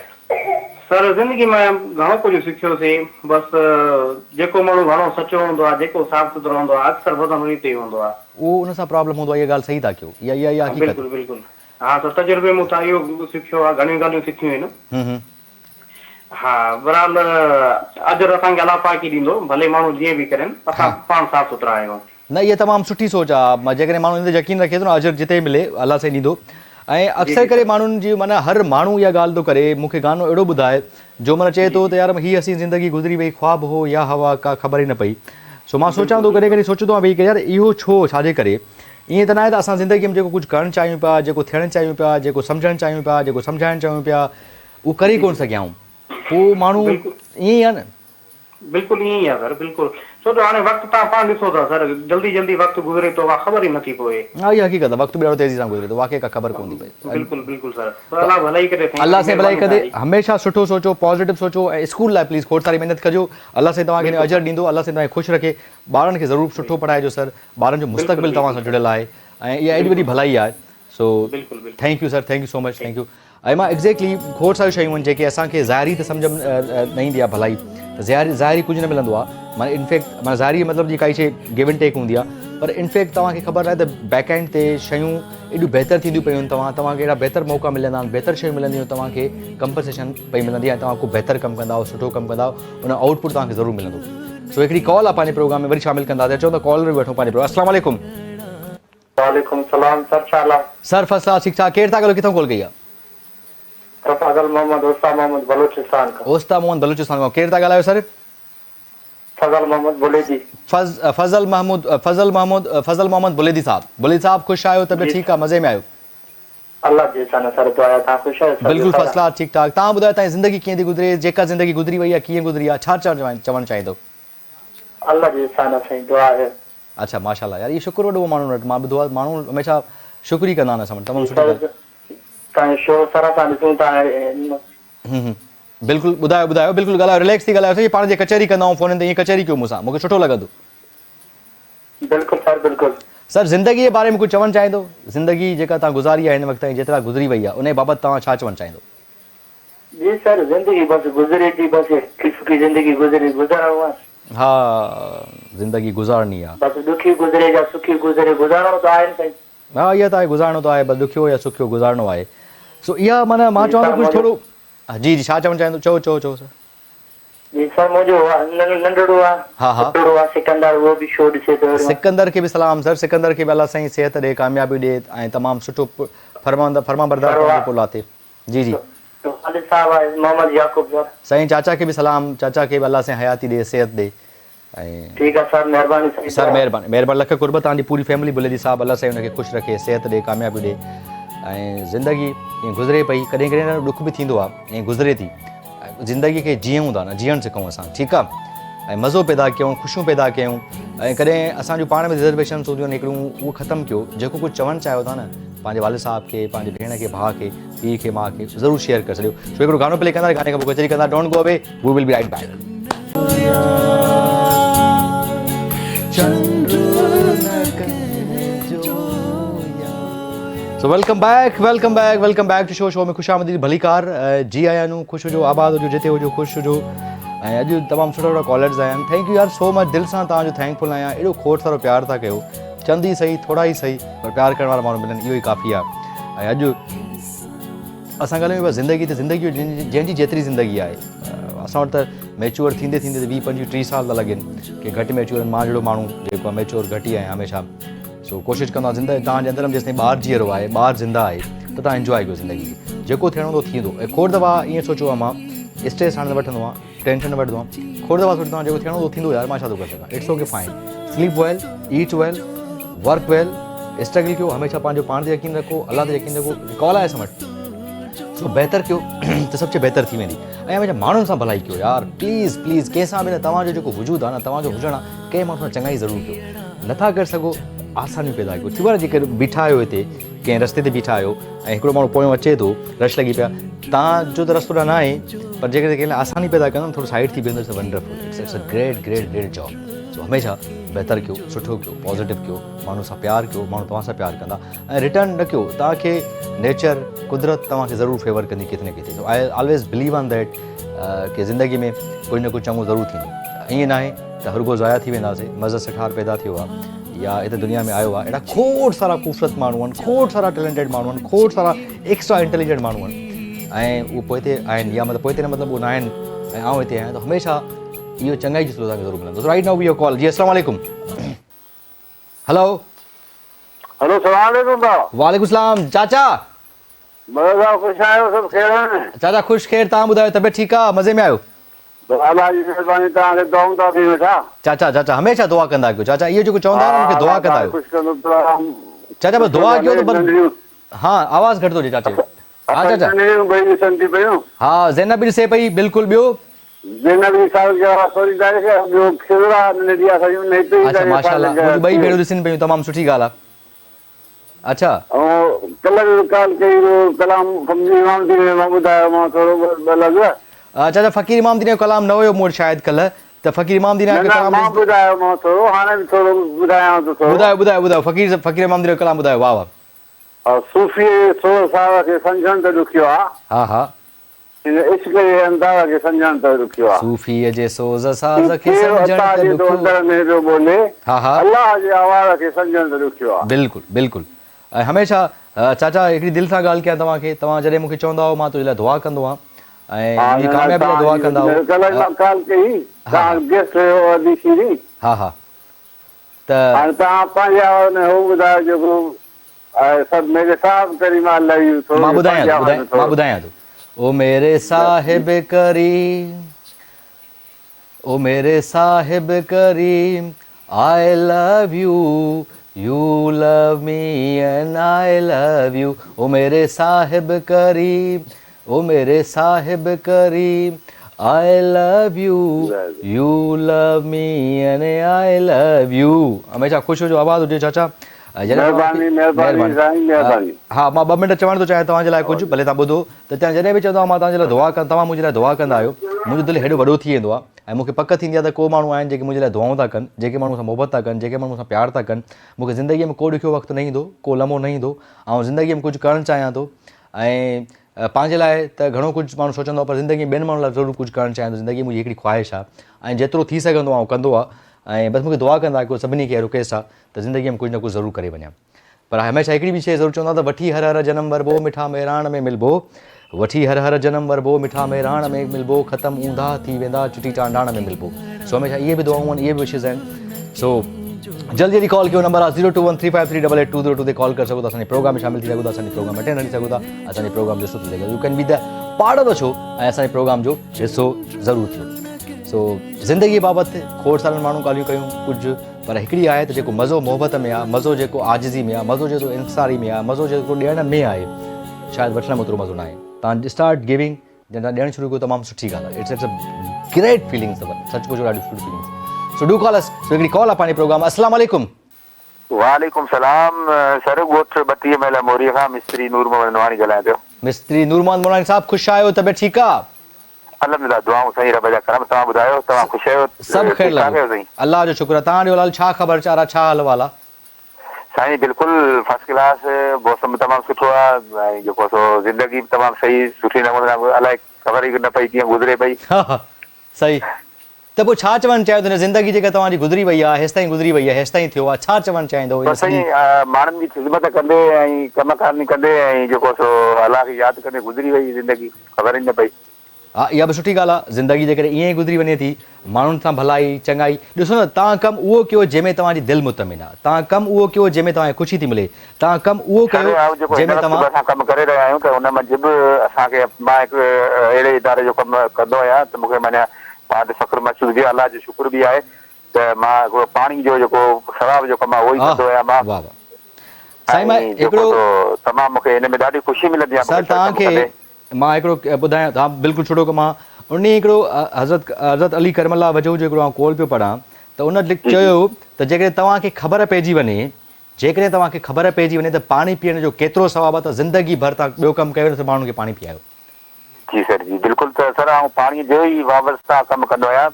सर ज़िंदगी में घणो कुझु सिखियोसीं बसि जेको माण्हू घणो सचो हूंदो आहे जेको साफ़ सुथरो हूंदो आहे अक्सर वज़न उन ते ई हूंदो आहे उहो उन सां प्रॉब्लम हूंदो आहे इहा ॻाल्हि सही था कयो इहा हक़ीक़त बिल्कुलु बिल्कुलु हा त तजुर्बे मूं इहो सिखियो आहे घणियूं ॻाल्हियूं सिखियूं आहिनि हा बहरहाल अजर असांखे अलाह पाक ई ॾींदो भले माण्हू जीअं बि करनि असां पाण साफ़ सुथरा आहियूं न इहा तमामु सुठी सोच आहे जेकॾहिं माण्हू इन ते यकीन रखे थो न अजर जिते मिले अलाह साईं ॾींदो ऐं अक्सर करे माण्हुनि जी माना हर माण्हू इहा ॻाल्हि थो करे मूंखे गानो अहिड़ो ॿुधाए जो माना चए थो त यार हीअ असीं ज़िंदगी गुज़री वई ख़्वाब हो या हवा का ख़बर ई न पई सो मां सोचां थो कॾहिं कॾहिं सोचंदो आहियां भई की यार इहो छो छाजे करे ईअं त न आहे त असां ज़िंदगीअ में जेको कुझु करणु चाहियूं पिया जेको थियणु चाहियूं पिया जेको सम्झणु चाहियूं पिया जेको सम्झाइणु चाहियूं पिया उहो करे कोन सघियाऊं पोइ माण्हू ईअं ई आहे न बिल्कुलु ईअं ई आहे सर बिल्कुलु छो जो हाणे वक़्तु तव्हां पाण ॾिसो था सर जल्दी जल्दी वक़्तु गुज़रे थो ख़बर ई नथी पए हा इहा हक़ीक़त आहे वक़्तु बि ॾाढो तेज़ी सां गुज़रे थो वाक़ई का ख़बर कोन थी पए बिल्कुलु बिल्कुलु सर अलाह भलाई करे अल्लाह साईं भलाई करे हमेशह सुठो सोचो पॉज़िटिव सोचो ऐं स्कूल लाइ प्लीज़ खोड़ सारी महिनत कजो अल्लाह साईं तव्हांखे अजर ॾींदो अल्लाह साईं तव्हांखे ख़ुशि रखे ॿारनि खे ज़रूरु सुठो पढ़ाइजो सर ॿारनि जो मुस्तक़बिल तव्हां सां जुड़ियल आहे ऐं इहा एॾी वॾी भलाई आहे so thank you sir thank you so much thank U ऐं मां एक्ज़ैक्टली खोड़ सारियूं शयूं आहिनि जेके असांखे ज़ाहिरी त सम्झ न ईंदी आहे भलाई त ज़ाहिरी कुझु न मिलंदो आहे माना इनफैक्ट माना ज़ाहिरी मतिलबु जी काई शइ गिव एंड टेक हूंदी आहे पर इनफैक्ट तव्हांखे ख़बर आहे त बैक एंड ते शयूं एॾियूं बहितर थींदियूं पियूं आहिनि तव्हांखे अहिड़ा बहितर मौक़ा मिलंदा आहिनि बहितर शयूं मिलंदियूं तव्हांखे कंपनसेशन पई मिलंदी आहे तव्हां को बहितर कमु कंदा सुठो कमु कंदा उन आउटपुट तव्हांखे ज़रूरु मिलंदो सो हिकिड़ी कॉल आहे पंहिंजे प्रोग्राम में वरी शामिलु कंदासीं चओ त कॉल बि वठो पंहिंजे प्रोग्राम अस्सलाम वालेकुम वालेकुम सलाम सर छा हाल आहे सर फसला ठीकु ठाक केरु था ॻाल्हायो किथां कॉल कई आहे फज़ल मोहम्मद उस्ताद मोहम्मद बलूचिस्तान का उस्ताद मोहम्मद बलूचिस्तान खां केरु था ॻाल्हायो सर फज़ल मोहम्मद बुलेदी फज़ल मोहम्मद बुलेदी साहब ख़ुशि आहियो तबियत ठीकु आहे मज़े में आहियो अल्लाह जी सां सर दुआ तव्हां ख़ुशि आहियो बिल्कुलु फसला ठीकु ठाक तव्हां ॿुधायो तव्हांजी ज़िंदगी कीअं थी गुज़रे जेका ज़िंदगी गुज़री वई आहे कीअं गुज़री आहे छा चवणु चाहींदो अल्लाह जी सां साईं दुआ आहे अच्छा माशाल्लाह यार इहो शुक्र वॾो माण्हू वटि मां ॿुधो आहे माण्हू हमेशह शुक्र ई कंदा आहिनि असां वटि तमामु सुठी ॻाल्हि तव्हांजो शो सर असां ॾिसूं था बिल्कुलु ॿुधायो बिल्कुलु ॻाल्हायो रिलैक्स थी ॻाल्हायो पाण जे कचहरी कंदा आहियूं फ़ोन ते ईअं कचहरी कयो मूंसां मूंखे सुठो लॻंदो बिल्कुलु सर बिल्कुलु सर ज़िंदगी जे बारे में कुझु चवणु चाहींदो ज़िंदगी जेका तव्हां गुज़ारी आहे हिन वक़्तु ताईं जेतिरा गुज़री वई आहे उन बाबति तव्हां छा चवणु चाहींदो जी सर ज़िंदगी बसि गुज़रे थी बसि सुठी ज़िंदगी गुज़ारणो आहे हा ज़िंदगी गुज़ारणी आहे बसि दुखी गुज़रे या सुखी गुज़रे गुज़ारणो त आहे साईं हा इहा त आहे गुज़ारणो त आहे बसि ॾुखियो या सुखियो गुज़ारणो आहे सो इहा माना मां चवां थो कुझु थोरो जी जी छा चवणु चाहींदो चओ सर जी सर मुंहिंजो नंढड़ो आहे हा सिकंदर उहो बि शो ॾिसे थो सिकंदर खे बि सलाम सर सिकंदर खे बि अल्लाह साईं सिहत ॾे कामयाबी ॾे ऐं तमामु सुठो फरमाबरदार पुल आहे जी जी मोहम्मद याकूब सर साईं चाचा खे बि सलाम चाचा खे बि अल्लाह साईं हयाती ॾे सिहत ॾे ऐं ठीकु आहे सर महिरबानी सर महिरबानी लख कुर्ब तव्हांजी पूरी फैमिली बुलेदी साहिबु अल्लाह साईं हुनखे ख़ुशि रखे सिहत ॾे कामयाबी ॾे ऐं ज़िंदगी ईअं गुज़रे पई कॾहिं कॾहिं ॾुख बि थींदो आहे ऐं गुज़रे थी ज़िंदगी खे जीऊं था न जीअणु सिखूं असां ठीकु आहे ऐं मज़ो पैदा कयूं ख़ुशियूं पैदा कयूं ऐं कॾहिं असांजो पाण में रिज़र्वेशन्स हूंदियूं आहिनि हिकिड़ियूं उहो ख़तमु कयो जेको कुझु चवणु चाहियो था न पंहिंजे वालिद साहिब खे पंहिंजे भेण खे भाउ खे पीउ खे माउ खे ज़रूरु शेयर करे छॾियो छो हिकिड़ो गानो प्ले कंदा गाने खां पोइ कचहरी कंदा don't go away we will be right back so welcome back to show में ख़ुशामदीद भलीकार जी आया नु ख़ुशि हुजो आबाद हुजो जिते हुजो ख़ुशि हुजो ऐं अॼु तमामु सुठा सुठा कॉलर्स आया आहिनि। थैंक यू यार सो मच, दिलि सां तव्हांजो थैंकफुल आहियां। एॾो खोड़ सारो प्यार था कयो, चंद ई सही, थोरा ई सही, पर प्यार करण वारा माण्हू मिलनि, इहो ई काफ़ी आहे। ऐं अॼु असां ॻाल्हायूं पिया ज़िंदगी ते, ज़िंदगी जंहिंजी जेतिरी ज़िंदगी आहे, असां वटि त मैच्योर थींदे थींदे 20-25-30 साल था लॻनि की घटि मैच्योर मां जहिड़ो माण्हू जेको आहे मैच्योर घटि ई आहे हमेशह। सो कोशिशि कंदो आहे ज़िंदगी तव्हांजे अंदरि में जेसिताईं ॿार जी रहियो आहे, ॿार ज़िंदा आहे, त तव्हां इंजॉय कयो ज़िंदगी खे, जेको थियणो थो थींदो। ऐं खोड़ दफ़ा ईअं सोचियो आहे मां, स्ट्रेस हाणे न वठंदो आहे, टेंशन न वठंदो आहे, खोड़ दफ़ा सोचंदो आहियां जेको थियणो थो थींदो यार, मां छा थो करे सघां, it's okay fine, sleep well, eat well, work well, struggle कयो, हमेशह पंहिंजो पाण ते यकीन रखो, अल्लाह ते यकीन रखो, कॉल आहे असां वटि, सो बहितर कयो त सभु शइ बहितर थी वेंदी। ऐं हमेशह माण्हुनि सां भलाई कयो यार, प्लीज़ प्लीज़, कंहिंसां बि न, तव्हांजो जेको वजूदु आहे न, तव्हांजो हुजणु आहे, कंहिं माण्हू सां चङाई ज़रूरु कयो, नथा करे सघो आसानियूं पैदा कयो। थियो आहे जेके बीठा आहियो हिते, कंहिं रस्ते ते बीठा आहियो ऐं हिकिड़ो माण्हू पोयों अचे थो, रश लॻी पिया, तव्हांजो त रस्तो न आहे, पर जेकॾहिं कंहिं लाइ आसानी पैदा कंदो थोरो साइड थी वेंदो, it's wonderful, it's a great great great job. So हमेशह बहितर कयो, सुठो कयो, पॉज़िटिव कयो, माण्हू सां प्यार कयो, माण्हू तव्हां सां प्यार कंदा, ऐं रिटर्न न कयो, तव्हांखे नेचर, कुदरत तव्हांखे ज़रूरु फेवर कंदी किथे न किथे। So I always believe on that की ज़िंदगी में कुझु न कुझु चङो ज़रूरु थींदो। ईअं न आहे त हर को ज़ाया थी वेंदासीं, मज़ो सिठार पैदा थियो आहे या हिते दुनिया में आयो आहे, अहिड़ा खोड़ सारा ख़ूबसूरत माण्हू आहिनि, खोड़ सारा टैलेंटेड माण्हू आहिनि, खोड़ सारा एक्स्ट्रा इंटेलिजेंट माण्हू आहिनि, ऐं उहे पोइ हिते आहिनि, या मतिलबु पोइ हिते न मतिलबु उहे न आहिनि, ऐं आउं हिते आहियां, त हमेशह इहो चङाई जो तव्हांखे ज़रूरु मिलंदो। Right now we your call. जी अस्सलाम वालेकुम। हेलो हेलो, सलाम वालेकुम भाउ। वालेकुम सलाम चाचा। बड़ा ख़ुशि आहियो, सभु ख़ैर आहिनि? चाचा ख़ुशि ख़ैर, तव्हां ॿुधायो, तबियत ठीकु आहे, मज़े में आहियो? अलाह जी महिरबानी, तव्हांखे दुआऊं था थी वेठा। चाचा हमेशह दुआ कंदा कयो चाचा, इहो जेको चवंदा आहियो मूंखे दुआ कंदा आहियो चाचा, बसि दुआ कयो त बस। हाँ आवाज़ घटि थो अचे चाचा। हाँ चाचा, हाँ ज़ैनब बि ॾिसे पई, बिल्कुलु। ॿियो अच्छा माशाल्लाह, मुंहिंजी ॿई भेणूं ॾिसनि पियूं, तमामु सुठी ॻाल्हि आहे। अच्छा चाचा, फ़कीर इमाम दीन जो कलाम न हुयो मूं वटि शायदि कल्ह, त फ़कीर इमाम दीन जो कलाम ॿुधायो, फ़कीर इमाम दीन जो कलाम ॿुधायो। वाह वाह। सूफ़ी साहब खे सम्झण त ॾुखियो आहे, हा हा, इश्क जे अंदाज़ खे सम्झण त ॾुखियो आहे, सूफ़ीअ जे सोज़ साज़ खे सम्झण त ॾुखियो, बोले हा हा, अल्लाह जे आवाज़ खे सम्झण त ॾुखियो आहे। बिल्कुलु बिल्कुलु। ऐं हमेशह चाचा हिकिड़ी दिलि सां ॻाल्हि कयां तव्हांखे, तव्हां जॾहिं मूंखे चवंदा हुओ मां तुंहिंजे लाइ दुआ कंदो आहियां, ऐं मुंहिंजी कामयाबी लाइ दुआ कंदा हुओ। हा हा, त तव्हां पंहिंजे आवाज़ में हू ॿुधायो जेको सभु मेरे साहिब करीम मां ॿुधायां थो। ओ मेरे साहिब करीम, ओ मेरे Sahib Karim, I love you, you love me and I love you. ओ मेरे साहिब करीम, ओ मेरे Sahib Karim, I love you, you love me and I love you. हमेशा ख़ुशि हुजो, आवाज़ हुजे चाचा। हा मां 2 मिंट चवणु थो चाहियां तव्हांजे लाइ कुझु, भले तव्हां ॿुधो त तव्हां जॾहिं बि चवंदा मां तव्हांजे लाइ दुआ कंदा, तव्हां मुंहिंजे लाइ दुआ कंदा आहियो, मुंहिंजो दिलि हेॾो वॾो थी वेंदो आहे, ऐं मूंखे पक थींदी आहे त को माण्हू आहिनि जेके मुंहिंजे लाइ दुआऊं था कनि, जेके माण्हू सां मोहबत था कनि, जेके माण्हू सां प्यार था कनि। मूंखे ज़िंदगीअ में को ॾुखियो वक़्तु न ईंदो, को लम्हो न ईंदो, ऐं ज़िंदगीअ में कुझु करणु चाहियां थो, ऐं पंहिंजे लाइ त घणो कुझु माण्हू सोचंदो आहे, पर ज़िंदगी में ॿियनि माण्हुनि लाइ ज़रूरु कुझु करणु चाहियां थो। ज़िंदगी मुंहिंजी हिकिड़ी ख़्वाहिश आहे, ऐं जेतिरो थी सघंदो आहे उहो कंदो आहे, ऐं बसि मूंखे दुआ कंदा कयो सभिनी खे रिक्वेस्ट आहे त ज़िंदगीअ में कुझु न कुझु ज़रूरु करे वञा। पर हमेशह हिकिड़ी बि शइ ज़रूरु चवंदा त वठी हर हर जनम वरबो, मिठा मेराण में मिलबो, वठी हर हर जनम वरबो, मिठा मेराण में मिलबो, ख़तमु ऊंधा थी वेंदा, चुटी चांडाण में मिलबो। सो हमेशह इहे बि दुआऊं आहिनि, इहे बि विशिज़ आहिनि। सो जल्दी जल्दी कॉल कयो, नंबर आहे 0213538822 ते कॉल करे सघो था, असांजे प्रोग्राम में शामिल थी सघो था, असांजे प्रोग्राम में अटेंड हली सघो था, असांजे प्रोग्राम जो हिसो थी सघो, U can be the part of the show, ऐं असांजे प्रोग्राम जो हिसो ज़रूरु थियो। सो ज़िंदगी बाबति खोड़ सारनि माण्हू ॻाल्हियूं कयूं कुझु, पर हिकिड़ी आहे त जेको मज़ो मोहबत में आहे, मज़ो जेको आजिज़ी में आहे, मज़ो जेको इंसारी में आहे, मज़ो जेको ॾियण में आहे, शायदि वठण में ओतिरो मज़ो न आहे। तव्हां स्टार्ट गिविंग, जॾहिं ॾियणु शुरू कयो तमामु सुठी ॻाल्हि आहे, इट्स अ ग्रेट फीलिंग्स अथव, सचमुच ॾाढी सुठी फीलिंग्स। सो डू कॉल अस। सो हिकिड़ी कॉल आहे पंहिंजे प्रोग्राम। अस्सलाम वालेकुम। वालेकुम सलाम सर, ॻोठ 32 महिल मोरीअ खां मिस्त्री नूर मोहम्मद नवाणी ॻाल्हायां पियो। मिस्त्री नूर मोहम्मद नवाणी साहब, ख़ुशि आहियो, तबियत ठीकु आहे? अल्हम्दुलिल्लाह, दुआऊं साईं रब जा करम। तव्हां ॿुधायो, तव्हां ख़ुशि आहियो? सभु ख़ैर लॻो, अल्लाह जो शुक्र आहे। तव्हां ॾियो लाल, छा ख़बर चारा, छा हाल वाला? साईं बिल्कुलु फर्स्ट क्लास, मौसम तमामु सुठो आहे, ऐं जेको सो ज़िंदगी बि तमामु सही सुठी नमूने, अलाए ख़बर ई न पई कीअं गुज़रे पई। सही त पोइ छा चवणु चाहियो त ज़िंदगी जेका तव्हांजी गुज़री वई आहे हेसि ताईं गुज़री वई आहे हेसि ताईं थियो आहे छा चवणु चाहींदो बसि साईं माण्हुनि जी ख़िदमत कंदे ऐं कम कारनी कंदे ऐं जेको सो अलाह खे यादि कंदे गुज़री वई ज़िंदगी ख़बर ई न पई। हा इहा बि सुठी ॻाल्हि आहे ज़िंदगी जेकॾहिं ईअं ई गुज़री वञे थी माण्हुनि सां भलाई चङाई ॾिसो न तव्हां कमु उहो कयो जंहिंमें तव्हांजी दिलि मुतमिन आहे तव्हां कमु उहो कयो जंहिंमें तव्हांखे ख़ुशी थी मिले तव्हां कमु उहो कयो जंहिंमें तव्हां असां कमु करे रहिया आहियूं त हुन मंझि बि असांखे मां हिकु अहिड़े इदारे जो कमु कंदो आहियां त मूंखे माना पाण ते फ़ख़्रु महसूसु हुजे अलाह जो शुक्र बि आहे त मां हिकिड़ो पाणी जो जेको सवाब जो कमु आहे उहो ई कंदो आहियां मां। वाह वाह साईं मां हिकिड़ो तमामु मूंखे हिन में ॾाढी ख़ुशी मिलंदी आहे। सर तव्हांखे मां हिकिड़ो ॿुधायां तव्हां बिल्कुलु सुठो कमु आहे उन हिकिड़ो हज़रत अली करमल्ला वजह जो हिकिड़ो कॉल पियो पढ़ां त उन चयो त जेकॾहिं तव्हांखे ख़बर पइजी वञे जेकॾहिं तव्हांखे ख़बर पइजी वञे त पाणी पीअण जो केतिरो सवाबु आहे त ज़िंदगी भर तव्हां ॿियो कमु कयो त माण्हुनि खे पाणी पीआयो। जी सर जी बिल्कुलु त सर आउं पाणीअ जो ई वाबस्ता कमु कंदो आहियां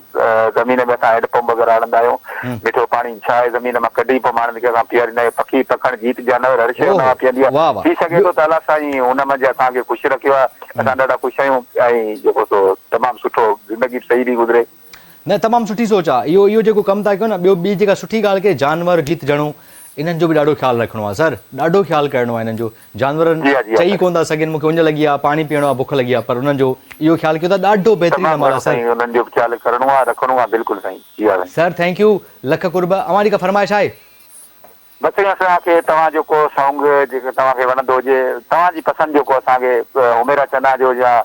ज़मीन में असां हैंडपंप वग़ैरह हणंदा आहियूं मिठो पाणी छा आहे ज़मीन मां कढी पोइ माण्हुनि खे असां पीआरींदा आहियूं पखी पखण जीत जानवर हर शइ हुन पीअंदी आहे थी सघे थो त अलाह साईं हुन मंझि असांखे ख़ुशि रखियो आहे असां ॾाढा ख़ुशि आहियूं ऐं जेको सो तमामु सुठो ज़िंदगी सही थी गुज़रे। न तमामु सुठी सोच आहे इहो जेको कमु था कयो न ॿी जेका सुठी ॻाल्हि के जानवर जीत ॼणो इन्हनि जो बि ॾाढो ख़्यालु रखिणो आहे सर ॾाढो ख़्यालु करिणो आहे इन्हनि जो जानवरनि चई कोन था सघनि मूंखे उञ लॻी आहे पाणी पीअणो आहे बुख लॻी आहे पर उन्हनि जो इहो ख़्यालु कयो त ॾाढो बहितरीनु अमल आहे सर उन्हनि जो ख़्यालु करिणो आहे रखिणो आहे बिल्कुलु साईं। सर थैंक यू लख कुर्ब अवां का फरमाइश आहे बसि असांखे तव्हां जेको सॉन्ग जेको तव्हांखे वणंदो हुजे तव्हांजी पसंदि जेको असांखे उमेरा चना जो या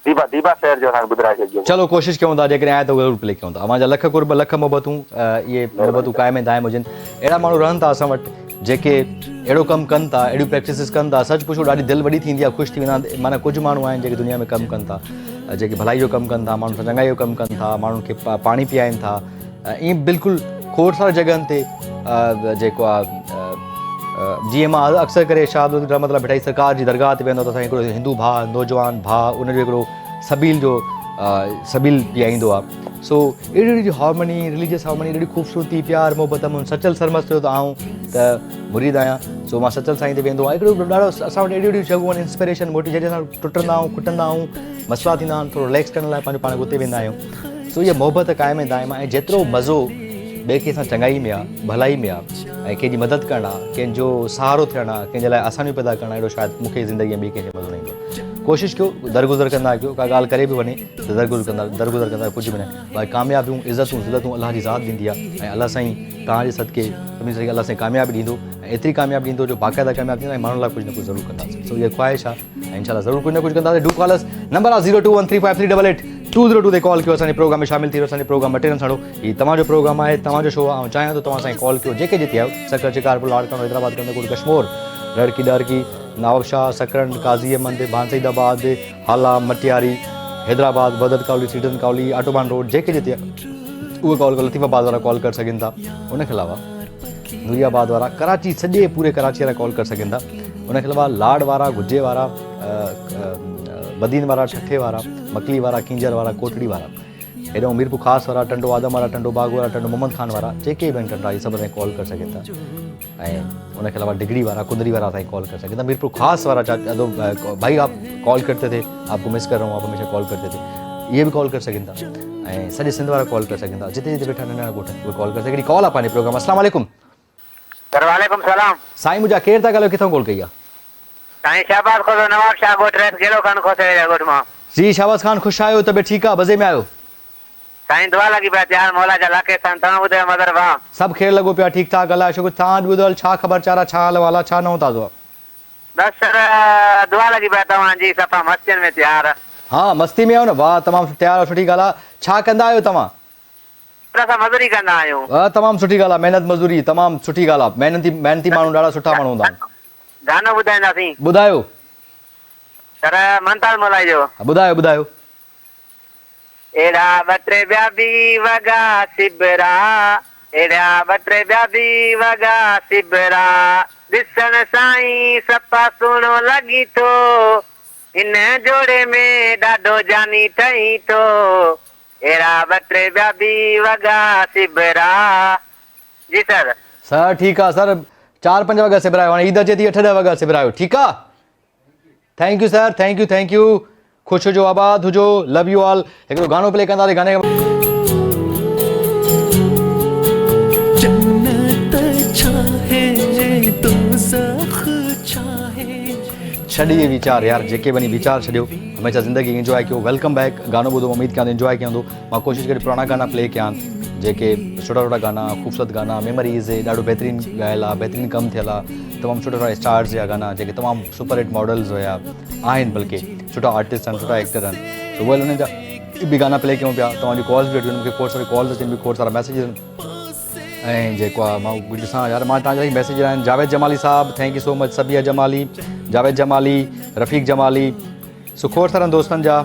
दीबा दीबा शहर जो असांखे ॿुधाए छॾिजो। चलो कोशिशि कयूं था जेकॾहिं आहे त ज़रूरु प्ले कयूं था अवां जा लख कुर्ब लख मोहबतूं इहे मोहबतूं क़ाइम ऐं दाइम हुजनि अहिड़ा माण्हू रहनि था असां वटि जेके अहिड़ो कमु कनि था अहिड़ियूं प्रैक्टिसिस कनि था सच पुछो ॾाढी दिलि वॾी थींदी आहे ख़ुशि थी वेंदा माना कुझु माण्हू आहिनि जेके दुनिया में कमु कनि था जेके भलाई जो कमु कनि था माण्हुनि सां चङाई जो कमु कनि था माण्हुनि खे पाणी पीआइनि था ईअं बिल्कुलु खोड़ सारी जॻहियुनि ते जेको आहे जीअं मां अक्सर करे शाह रहमत भटाई सरकार जी दरगाह ते वेंदो त असां हिकिड़ो हिंदू भाउ नौजवान भाउ उनजो हिकिड़ो सबील पीआईंदो आहे सो अहिड़ी हार्मनी रिलीजियस हार्मनी अहिड़ी ख़ूबसूरती प्यार मोहबत में सचल सरमस्त थियो त आऊं त मुरीद आहियां सो मां सचल साईं ते वेंदो आहियां हिकिड़ो ॾाढो असां वटि अहिड़ियूं जॻहियूं आहिनि इंस्पिरेशन मोटी जॾहिं असां टुटंदा आहियूं खुटंदा आहियूं मसइला थींदा आहिनि थोरो रिलैक्स करण लाइ पंहिंजो पाण हुते वेंदा आहियूं सो इहा मोहबत क़ाइम ऐं दाइम आहे ऐं जेतिरो मज़ो ॿिए कंहिंसां चङाई में आहे भलाई में आहे ऐं कंहिंजी मदद करणु आहे कंहिंजो सहारो थियणु आहे कंहिंजे लाइ आसानियूं पैदा करणु आहे अहिड़ो शायदि मूंखे ज़िंदगीअ में ॿिए कंहिंखे मज़ो न ईंदो कोशिशि कयो दरगुज़र कंदा कयो का ॻाल्हि करे बि वञे त दरगुज़र कंदा कुझु बि न भई कामयाबियूं इज़तूं ज़िलतूं अलाह जी ज़ात ॾींदी आहे ऐं अलाह साईं तव्हांजे सदके सभिनी सां अलाह साईं कामयाबी ॾींदो ऐं एतिरी कामयाबी ॾींदो जो बाक़ाइदा कामयाबी ॾींदो ऐं माण्हुनि लाइ कुझु न कुझु ज़रूरु कंदासीं सो इहा ख़्वाहिश आहे ऐं इंशाल्लाह ज़रूरु कुझु न कुझु कंदासीं डू कॉल अस नंबर आहे 02135388 ते कॉल कयो असांजे प्रोग्राम में शामिलु थी वियो असांजे प्रोग्राम मटे न छॾो हीउ तव्हांजो प्रोग्राम आहे तव्हांजो शो आहे ऐं चाहियां थो तव्हां असांखे कॉल कयो जेके जिते आहियो सकर शिकारपुर लाड़कानो हैदराबाद कंदकोट कश्मीर लड़की डरकी नवाबशाह सकरन काज़ी अहमद भानसईदाबाद हाला मटियारी हैदराबाद बदर कावली सीडन कावली आटोबान रोड जेके जिते उहे कॉल कयो लतीफ़ाबाद वारा कॉल करे सघनि था उनखे अलावा नूरियाबाद वारा कराची सॼे पूरे कराची वारा कॉल करे सघनि था उनखे अलावा लाड वारा गुजे वारा बदीन वारा ठठे वारा मकली वारा किंजर वारा कोटड़ी वारा हेॾो मीरपुर ख़ासि वारा टंडो आदम वारा टंडो बाग वारा टंडो मोहम्मद खान वारा जेके बि आहिनि टंडा इहे सभु असांखे कॉल करे सघनि था ऐं उनके अलावा डिगरी वाला कुंदरी वाला असांखे कॉल करे सघनि था मीरपुर ख़ासि वारा भाई आप कॉल करते थे आपको मिस कर रहा हूँ आप हमेशा कॉल करते थे ये भी कॉल कर सघनि था ऐं सॼे सिंध वारा कॉल करे सघनि था जिते जिते वेठा नंढा ॻोठ उहे कॉल करे सघनि कॉल आहे पंहिंजे प्रोग्राम अस्सलाम वालेकुम वालेकुम सलाम साईं मुंहिंजा केरु था ॻाल्हायो किथां कॉल कई आहे साईं शहबाज खोसो नवाब शाह ॻोठ रेत गेलो खान खोसे ॻोठ मां जी शहबाज खान ख़ुशि आहियो तबियत ठीकु आहे मज़े में आहियो साईं दुआ लॻी पिया यार मौला जा लाके सन तव्हां ॿुधायो मदर वाह सभु खेल लॻो पिया ठीकु ठाक ॻाल्हाए छोकी तव्हां ॿुधल छा ख़बर चारा छा हाल वाला छा नओं ताज़ो आहे बस सर दुआ लॻी पिया तव्हांजी सफ़ा मस्तियुनि में तयार हा मस्ती में आहियो न वाह तमामु तयारु आहे सुठी ॻाल्हि आहे छा कंदा आहियो तव्हां असां मज़ूरी कंदा आहियूं तमामु सुठी ॻाल्हि आहे महिनत मज़दूरी तमामु सुठी ॻाल्हि आहे महिनती माण्हू ॾाढा सुठा माण्हू हूंदा आहिनि गानो ॿुधाईंदासीं ॿुधायो सर मनताल मोलाई जो ॿुधायो एड़ा बटरे ॿिया बि वॻा सिबरा एड़ा बटरे ॿिया बि वॻा सिबरा ॾिसण साईं सफ़ा सुहिणो लॻी थो हिन जोड़े में ॾाढो जानी ठही थो एड़ा बटरे ॿिया बि वॻा सिबरा जी सर सर ठीकु आहे सर 4-5 वॻा सिबरायो हाणे ईद अचे थी 8-10 वॻा सिबरायो ठीकु आहे thank you sir thank U ख़ुशि हुजो आबाद हुजो लव यू ऑल हिकिड़ो गानो प्ले कंदासीं गाने छॾिए वीचार यार, जेके वञी वीचार छॾियो, हमेशह ज़िंदगी इंजॉय कयो। वेलकम बैक, गानो ॿुधो, उम्मीद कयां इंजॉय कयां। मां कोशिशि करे पुराणा गाना प्ले कयां, जेके सुठा सुठा गाना, ख़ूबसूरत गाना, मेमोरीज़, ॾाढो बहितरीनु ॻायल आहे, बहितरीनु कमु थियल आहे, तमामु सुठा सुठा स्टार्स जा गाना, जेके तमामु सुपर हिट मॉडल्स हुया आहिनि, बल्कि सुठा आर्टिस्ट आहिनि, सुठा एक्टर आहिनि, त उहे हुननि जा बि गाना प्ले कयूं पिया। तव्हांजी कॉल्स बि वठी, मूंखे खोड़ सारी कॉल्स अचनि, खोड़ सारा मैसेजिस आहिनि। ऐं जेको आहे मां ॾिसां यार, मां तव्हांजा ई मैसेज आहिनि। जावेद जमाली साहब, थैंक यू सो मच। सबिया जमाली, जावेद जमाली, रफ़ीक जमाली, सो खोड़ सारनि दोस्तनि जा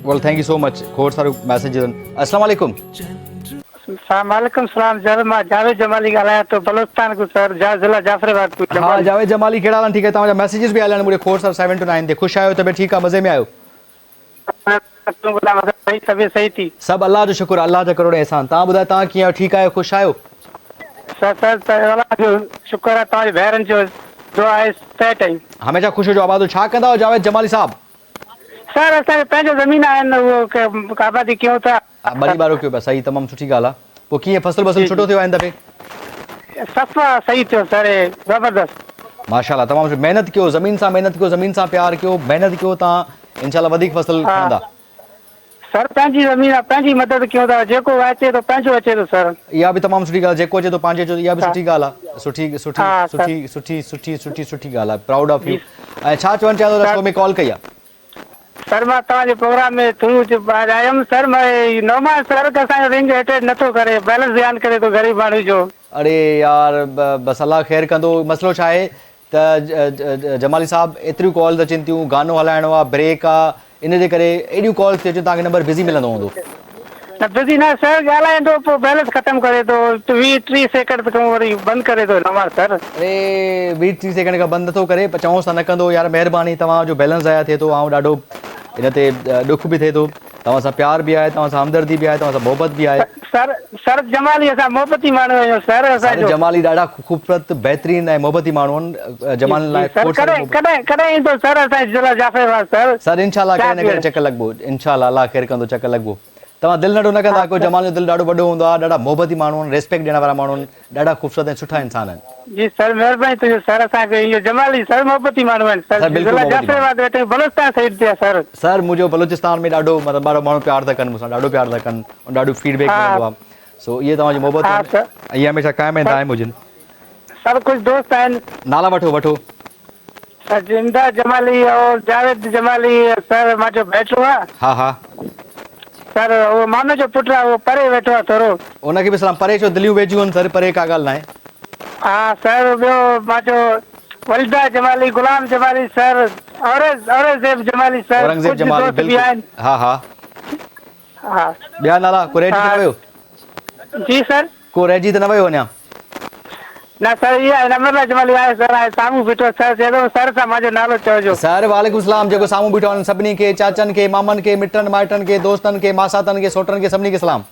वेल थैंक यू सो मच, खोड़ सारो मैसेजिस आहिनि। अस्सलाम वालेकुम। वालेकुम सलाम। जब मां जावेद जमाली ॻाल्हायां थो बलोचिस्तान को सर, ज़िला जाफराबाद को। हाँ जावेद जमाली, कहिड़ा हाल आहिनि? ठीकु आहे। तव्हांजा मैसेजिस बि आयल आहिनि मुंहिंजे, खोड़ सारा 7 to 9 ते। ख़ुशि आहियो? तबियत ठीकु आहे? मज़े में आहियो? तबियत सही थी? सभु अल्लाह जो शुक्र, अल्लाह जा करोड़ एहसान। तव्हां ॿुधायो, तव्हां कीअं आहियो? ठीकु आहियो? ख़ुशि आहियो? सर अल्लाह जो शुक्र आहे, तव्हांजे भेरनि जो दुआ आहे सेट आहिनि। हमेशह ख़ुशि हुजो, आबाद। छा कंदा आहियो जावेद जमाली साहब? सर असांखे पंहिंजो ज़मीन आहिनि, उहो आबादी कयूं था। बड़ी बारो कयो पिया, सही, तमामु सुठी ॻाल्हि आहे। पोइ कीअं फसल बसल सुठो थियो आहे हिन दफ़े? सफ़ा सही थियो सर, ज़बरदस्त। माशाल्लाह, तमामु सुठो। महिनत कयो, ज़मीन सां महिनत कयो, ज़मीन सां प्यार कयो, महिनत कयो, तव्हां इंशाल्लाह वधीक फसल खणंदा। सर पंहिंजी ज़मीन आहे, पंहिंजी मदद कयूं था, जेको अचे थो पंहिंजो अचे थो सर। इहा बि तमामु सुठी ॻाल्हि, जेको अचे थो पंहिंजे अचे थो, इहा बि सुठी ॻाल्हि आहे। सुठी सुठी सुठी सुठी सुठी सुठी सुठी ॻाल्हि आहे, प्राउड ऑफ यू। ऐं छा चवणु चाहियो था? शो में कॉल कई आहे सर, मां तव्हांजे प्रोग्राम में थ्रू आयुमि सर। मैं नौमान सर का असांजो रिंग अटेंड नथो करे, बैलेंस ध्यानु करे थो ग़रीब माण्हू जो। अरे यार बसि अलाह ख़ैरु कंदो। मसइलो छा आहे त जमाली साहब, एतिरियूं कॉल्स अचनि थियूं, गानो हलाइणो आहे, ब्रेक आहे, इन जे करे एॾियूं कॉल्स थी अचनि, तव्हांखे नंबर बिज़ी मिलंदो हूंदो। न बिज़ी न सर, ॻाल्हाईंदो पोइ बैलेंस ख़तमु करे थो, 20-30 सेकंड खां वरी बंदि करे थो नवाज़ सर। अरे 20-30 सेकंड खां बंदि नथो करे, चऊंसि त न कंदो। यार महिरबानी, तव्हांजो बैलेंस ज़ाया थिए थो, ऐं ॾाढो इन ते ॾुख बि थिए थो। तव्हां सां प्यार बि आहे, तव्हां सां हमदर्दी बि आहे, तव्हां सां मोहबत बि आहे। सर जमाली असां मोहबती माण्हू आहियूं सर। असांजो जमाली ॾाढा ख़ूबसूरत, बहितरीनु ऐं मोहबती माण्हू आहिनि। जमाली लाइ कॾहिं ईंदो सर असांजे ज़िला जाफराबाद सर? सर इंशाल्लाह कॾहिं न कॾहिं चकर लॻबो, इंशाल्लाह अल्लाह ख़ैरु कंदो, चकर लॻबो। तव्हां दिलि नंढो न कंदा, कोई जमाल जो दिलि ॾाढो वॾो हूंदो आहे, ॾाढा मोहबती माण्हू आहिनि, रेस्पेक्ट ॾियण वारा माण्हू आहिनि, ॾाढा ख़ूबसूरत ऐं सुठा इंसान आहिनि। जी सर, महिरबानी तुंहिंजो सर। असांखे इहो जमाली सर मोहबती माण्हू आहिनि सर, ज़िला जाफराबाद वेठे बलोचिस्तान साइड ते सर। सर मुंहिंजो बलोचिस्तान में ॾाढो मतिलबु ॾाढो माण्हू प्यार था कनि मूंसां, ॾाढो प्यार था कनि, ॾाढो फीडबैक मिलंदो आहे। सो इहे तव्हांजी मोहबत इहे हमेशह क़ाइमु ऐं दाइमु हुजनि। सर कुझु दोस्त आहिनि, नाला वठो वठो। सर जिंदा जमाली और जावेद जमाली सर, मुंहिंजो बैठो आहे। हा हा सर, उहो मानो जो पुटु आहे, उहो परे वेठो आहे थोरो। उनखे बि सलाम। परे छो, दिलियूं वेझियूं आहिनि सर, परे का ॻाल्हि न आहे। हा सर, ॿियो मुंहिंजो वलिदा जमाली, गुलाम जमाली सर, औरंगज़ेब जमाली सर, औरंगज़ेब जमाली, बिल्कुलु। हा हा हा। ॿिया नाला को रहिजी त न वियो? जी सर, को रहिजी त न वियो अञा? न सर, इहा नम्रता जमाली आहे सर, ऐं साम्हूं बीठो सर, चए सर सां मुंहिंजो नालो चइजो। सर वालेकुम सलाम। जेको साम्हूं बीठो आहिनि सभिनी खे, चाचनि खे, मामनि खे, मिटनि माइटनि खे, दोस्तनि खे, मासातनि खे, सोटनि खे, सभिनी खे सलाम।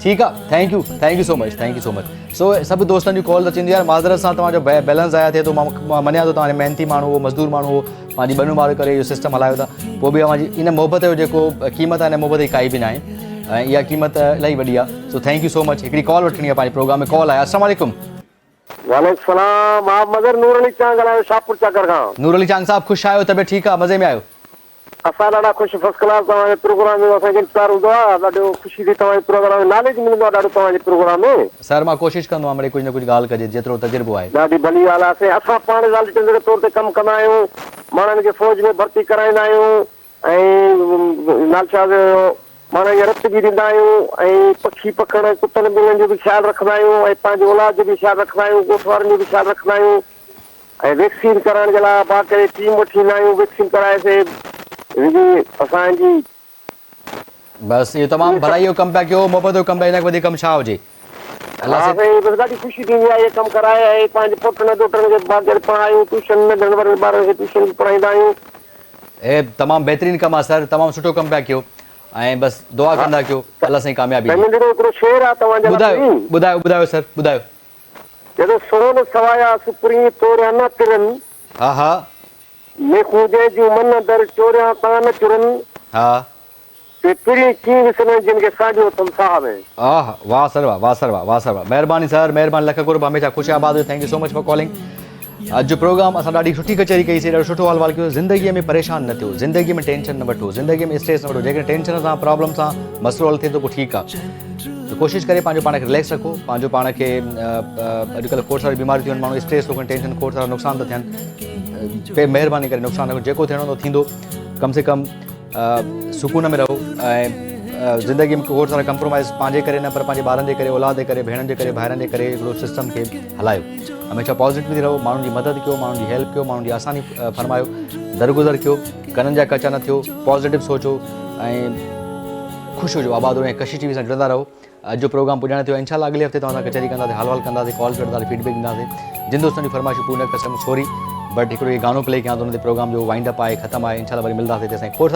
ठीकु आहे, thank you so much, thank you so much. So सभु दोस्तनि जूं कॉल अचनि यार, माज़रत सां तव्हांजो बैलेंस ज़ाया थिए थो। मां मञिया थो तव्हांजे महिनती माण्हू हो, मज़दूर माण्हू हो, पंहिंजी ॿनूं ॿार करे इहो सिस्टम हलायो था। पोइ बि तव्हांजी इन मोहबत जो जेको क़ीमत आहे, इन मोहबत जी काई बि न आहे, ऐं इहा क़ीमत इलाही वॾी आहे। So thank you so much. हिकिड़ी कॉल वठणी आहे, पंहिंजे प्रोग्राम में कॉल आहे। अस्सलाम वालेकुम। वालेकुम सलाम। आप मदर नूर अली चांग ॻाल्हायो, शाहपुर चकर खां। नूर अली चांग साहब, ख़ुशि आहियो? तबियत ठीकु आहे? मज़े में आहियो? असां ॾाढा ख़ुशि, फर्स्ट क्लास। तव्हांजे प्रोग्राम में असांखे इंतज़ारु हूंदो आहे, ॾाढो ख़ुशी थी। तव्हांजे प्रोग्राम में नॉलेज मिलंदो आहे ॾाढो तव्हांजे प्रोग्राम में। सर मां कोशिशि कंदो आहियां, कुझु न कुझु ॻाल्हि कजे, जेतिरो तजुर्बो आहे। ॾाढी भली ॻाल्हि आहे। असां पाण वॉलंटियर जे तौर ते कमु कंदा आहियूं, माण्हुनि खे फ़ौज में भर्ती कराईंदा आहियूं, ऐं नालशा माण्हुनि खे रत बि ॾींदा आहियूं, ऐं पखी पखण, कुतनि ॿिलियुनि जो बि ख़्यालु रखंदा आहियूं, ऐं पंहिंजे औलाद जो बि ख़्यालु रखंदा आहियूं, ॻोठ वारनि जो बि ख़्यालु रखंदा आहियूं, ऐं वैक्सीन कराइण जे लाइ बाक़ी टीम वठी ईंदा आहियूं, वैक्सीन कराए असांजी। बसि इहो तमामु भलाई जो कमु पिया कयो, मोहबत जो कमु पिया, हिन खां वधीक कमु छा हुजे? ॾाढी ख़ुशी थींदी आहे इहे कमु कराए, ऐं पंहिंजे पुटनि डोटनि खे पढ़ायूं, ट्यूशन में ॿारनि खे ट्यूशन पढ़ाईंदा आहियूं। हे तमामु बहितरीनु कमु आहे सर, तमामु सुठो कमु पिया कयो, ऐं बसि दुआ कंदा कयो, अल्लाह साईं कामयाबी। हिकिड़ो शेर आहे तव्हांजे ॿुधायो ॿुधायो सर, ॿुधायो। जॾहिं सोन सवाया सुपरी तोरिया न तिरनि, हा हा मेखूं जंहिंजूं मन दर चोरिया तां न चुरनि, हा ते पिरी कीअं विसरनि जिन खे साॼो तमसा में। आह वाह सर वाह, वाह सर वाह, वाह सर वाह, महिरबानी सर, महिरबानी, लख कुर्ब, हमेशा ख़ुशि आबाद हुजो। Thank you so much for calling. अॼु जो प्रोग्राम असां ॾाढी सुठी कचहरी कईसीं, ॾाढो सुठो हलवाल कयो। ज़िंदगीअ में परेशान न थियो, ज़िंदगीअ में टेंशन न वठो, ज़िंदगीअ में स्ट्रेस न वठो। जेकॾहिं टेंशन सां प्रॉब्लम सां मसइलो हल थिए थो पोइ ठीकु आहे, त कोशिशि करे पंहिंजो पाण खे रिलैक्स रखो, पंहिंजो पाण खे अॼुकल्ह खोड़ सारी बीमारियूं थियूं आहिनि, माण्हू स्ट्रेस थो कनि, टेंशन, खोड़ सारा नुक़सान था थियनि। पे महिरबानी करे नुक़सान रखो, जेको थियणो थो थींदो, कम से कम सुकून में रहो। ऐं ज़िंदगी में खोड़ सारा कंप्रोमाइज़ पंहिंजे करे न पर पंहिंजे ॿारनि जे करे, औलाद जे करे, भेणनि जे करे, भाइरनि जे करे हिकिड़ो सिस्टम खे हलायो। हमेशा पॉज़िटिव रहो, माण्हुनि जी मदद कयो, माण्हुनि जी हेल्प कयो, माण्हुनि जी आसानी फरमायो, दरगुज़र कयो, कननि जा कचा न थियो, पॉज़िटिव सोचो ऐं ख़ुशि हुजो, आबाद रहो ऐं कशिश टीवी सां जुड़ंदा रहो। अॼु जो प्रोग्राम पुॼाइण थियो, इंशाल्लाह अॻिले हफ़्ते तव्हां सां कचहरी कंदासीं, हाल कंदासीं, कॉल कंदासीं, फीडबैक ॾींदासीं। जिन दोस्तनि जी फरमाइशूं पूरी न करे सघूं सॉरी, बट हिकिड़ो इहो गानो प्ले कयां थो, हुन ते प्रोग्राम जो वाइंड अप आहे, ख़तमु आहे। इंशाल्लाह वरी मिलंदासीं, तेसिताईं खोड़